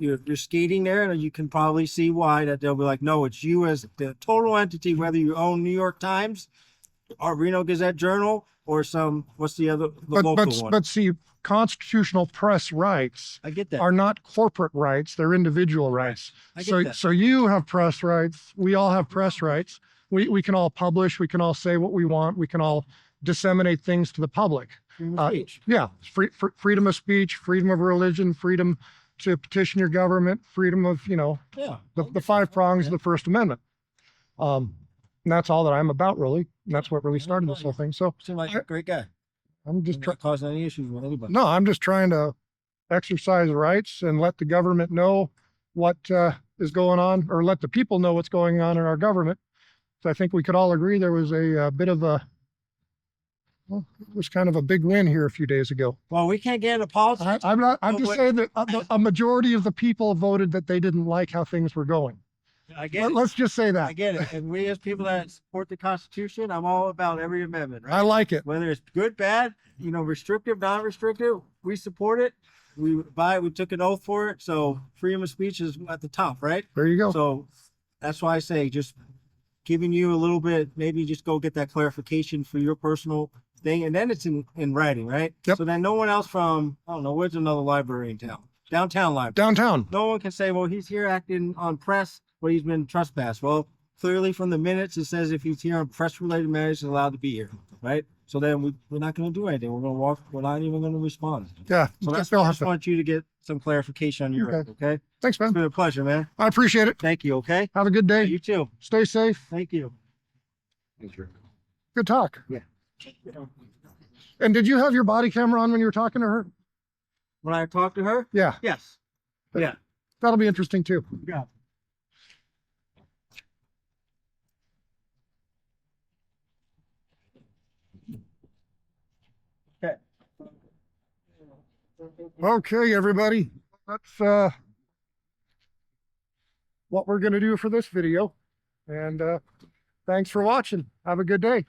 you're skating there, and you can probably see why that they'll be like, no, it's you as the total entity, whether you own New York Times or Reno Gazette Journal or what's the other, the local one. But see, constitutional press rights I get that. are not corporate rights, they're individual rights. I get So, that. so you have press rights, we all have press rights. We can all publish, we can all say what we want, we can all disseminate things to the public. Freedom of speech. Yeah, freedom of speech, freedom of religion, freedom to petition your government, freedom of, Yeah. the five prongs of the First Amendment. And that's all that I'm about, really. And that's what really started this whole thing. So Seem like a great guy. I'm just Not causing any issues with anybody. no, I'm just trying to exercise rights and let the government know what is going on, or let the people know what's going on in our government. So I think we could all agree there was a bit of it was kind of a big win here a few days ago. Well, we can't get into politics. I'm But just what- saying that a majority of the people voted that they didn't like how things were going. I get it. Let's just say I that. get it. And we as people that support the Constitution, I'm all about every amendment, right? I like it. Whether it's good, bad, restrictive, non-restrictive, we support it. We took an oath for it. So freedom of speech is at the top, right? There you go. So that's why I say just giving you a little bit, maybe just go get that clarification for your personal thing. And then it's in writing, right? Yep. So then no one else from, I don't know, where's another library in town? Downtown library. Downtown. No one can say, well, he's here acting on press, but he's been trespassed. Well, clearly from the minutes, it says if he's here on press related matters, he's allowed to be here, right? So then we're not going to do anything. We're going to walk. We're not even going to respond. Yeah. So that's They'll why I have just to- want you to get some clarification on your end, okay? Thanks, It's man. been a pleasure, man. I appreciate it. Thank you, okay? Have a good day. You too. Stay safe. Thank you. Good talk. Yeah. And did you have your body camera on when you were talking to her? When I talk to her, Yeah. yes. Yeah. That'll be interesting too. Yeah. Okay, everybody. That's what we're going to do for this video. And thanks for watching. Have a good day.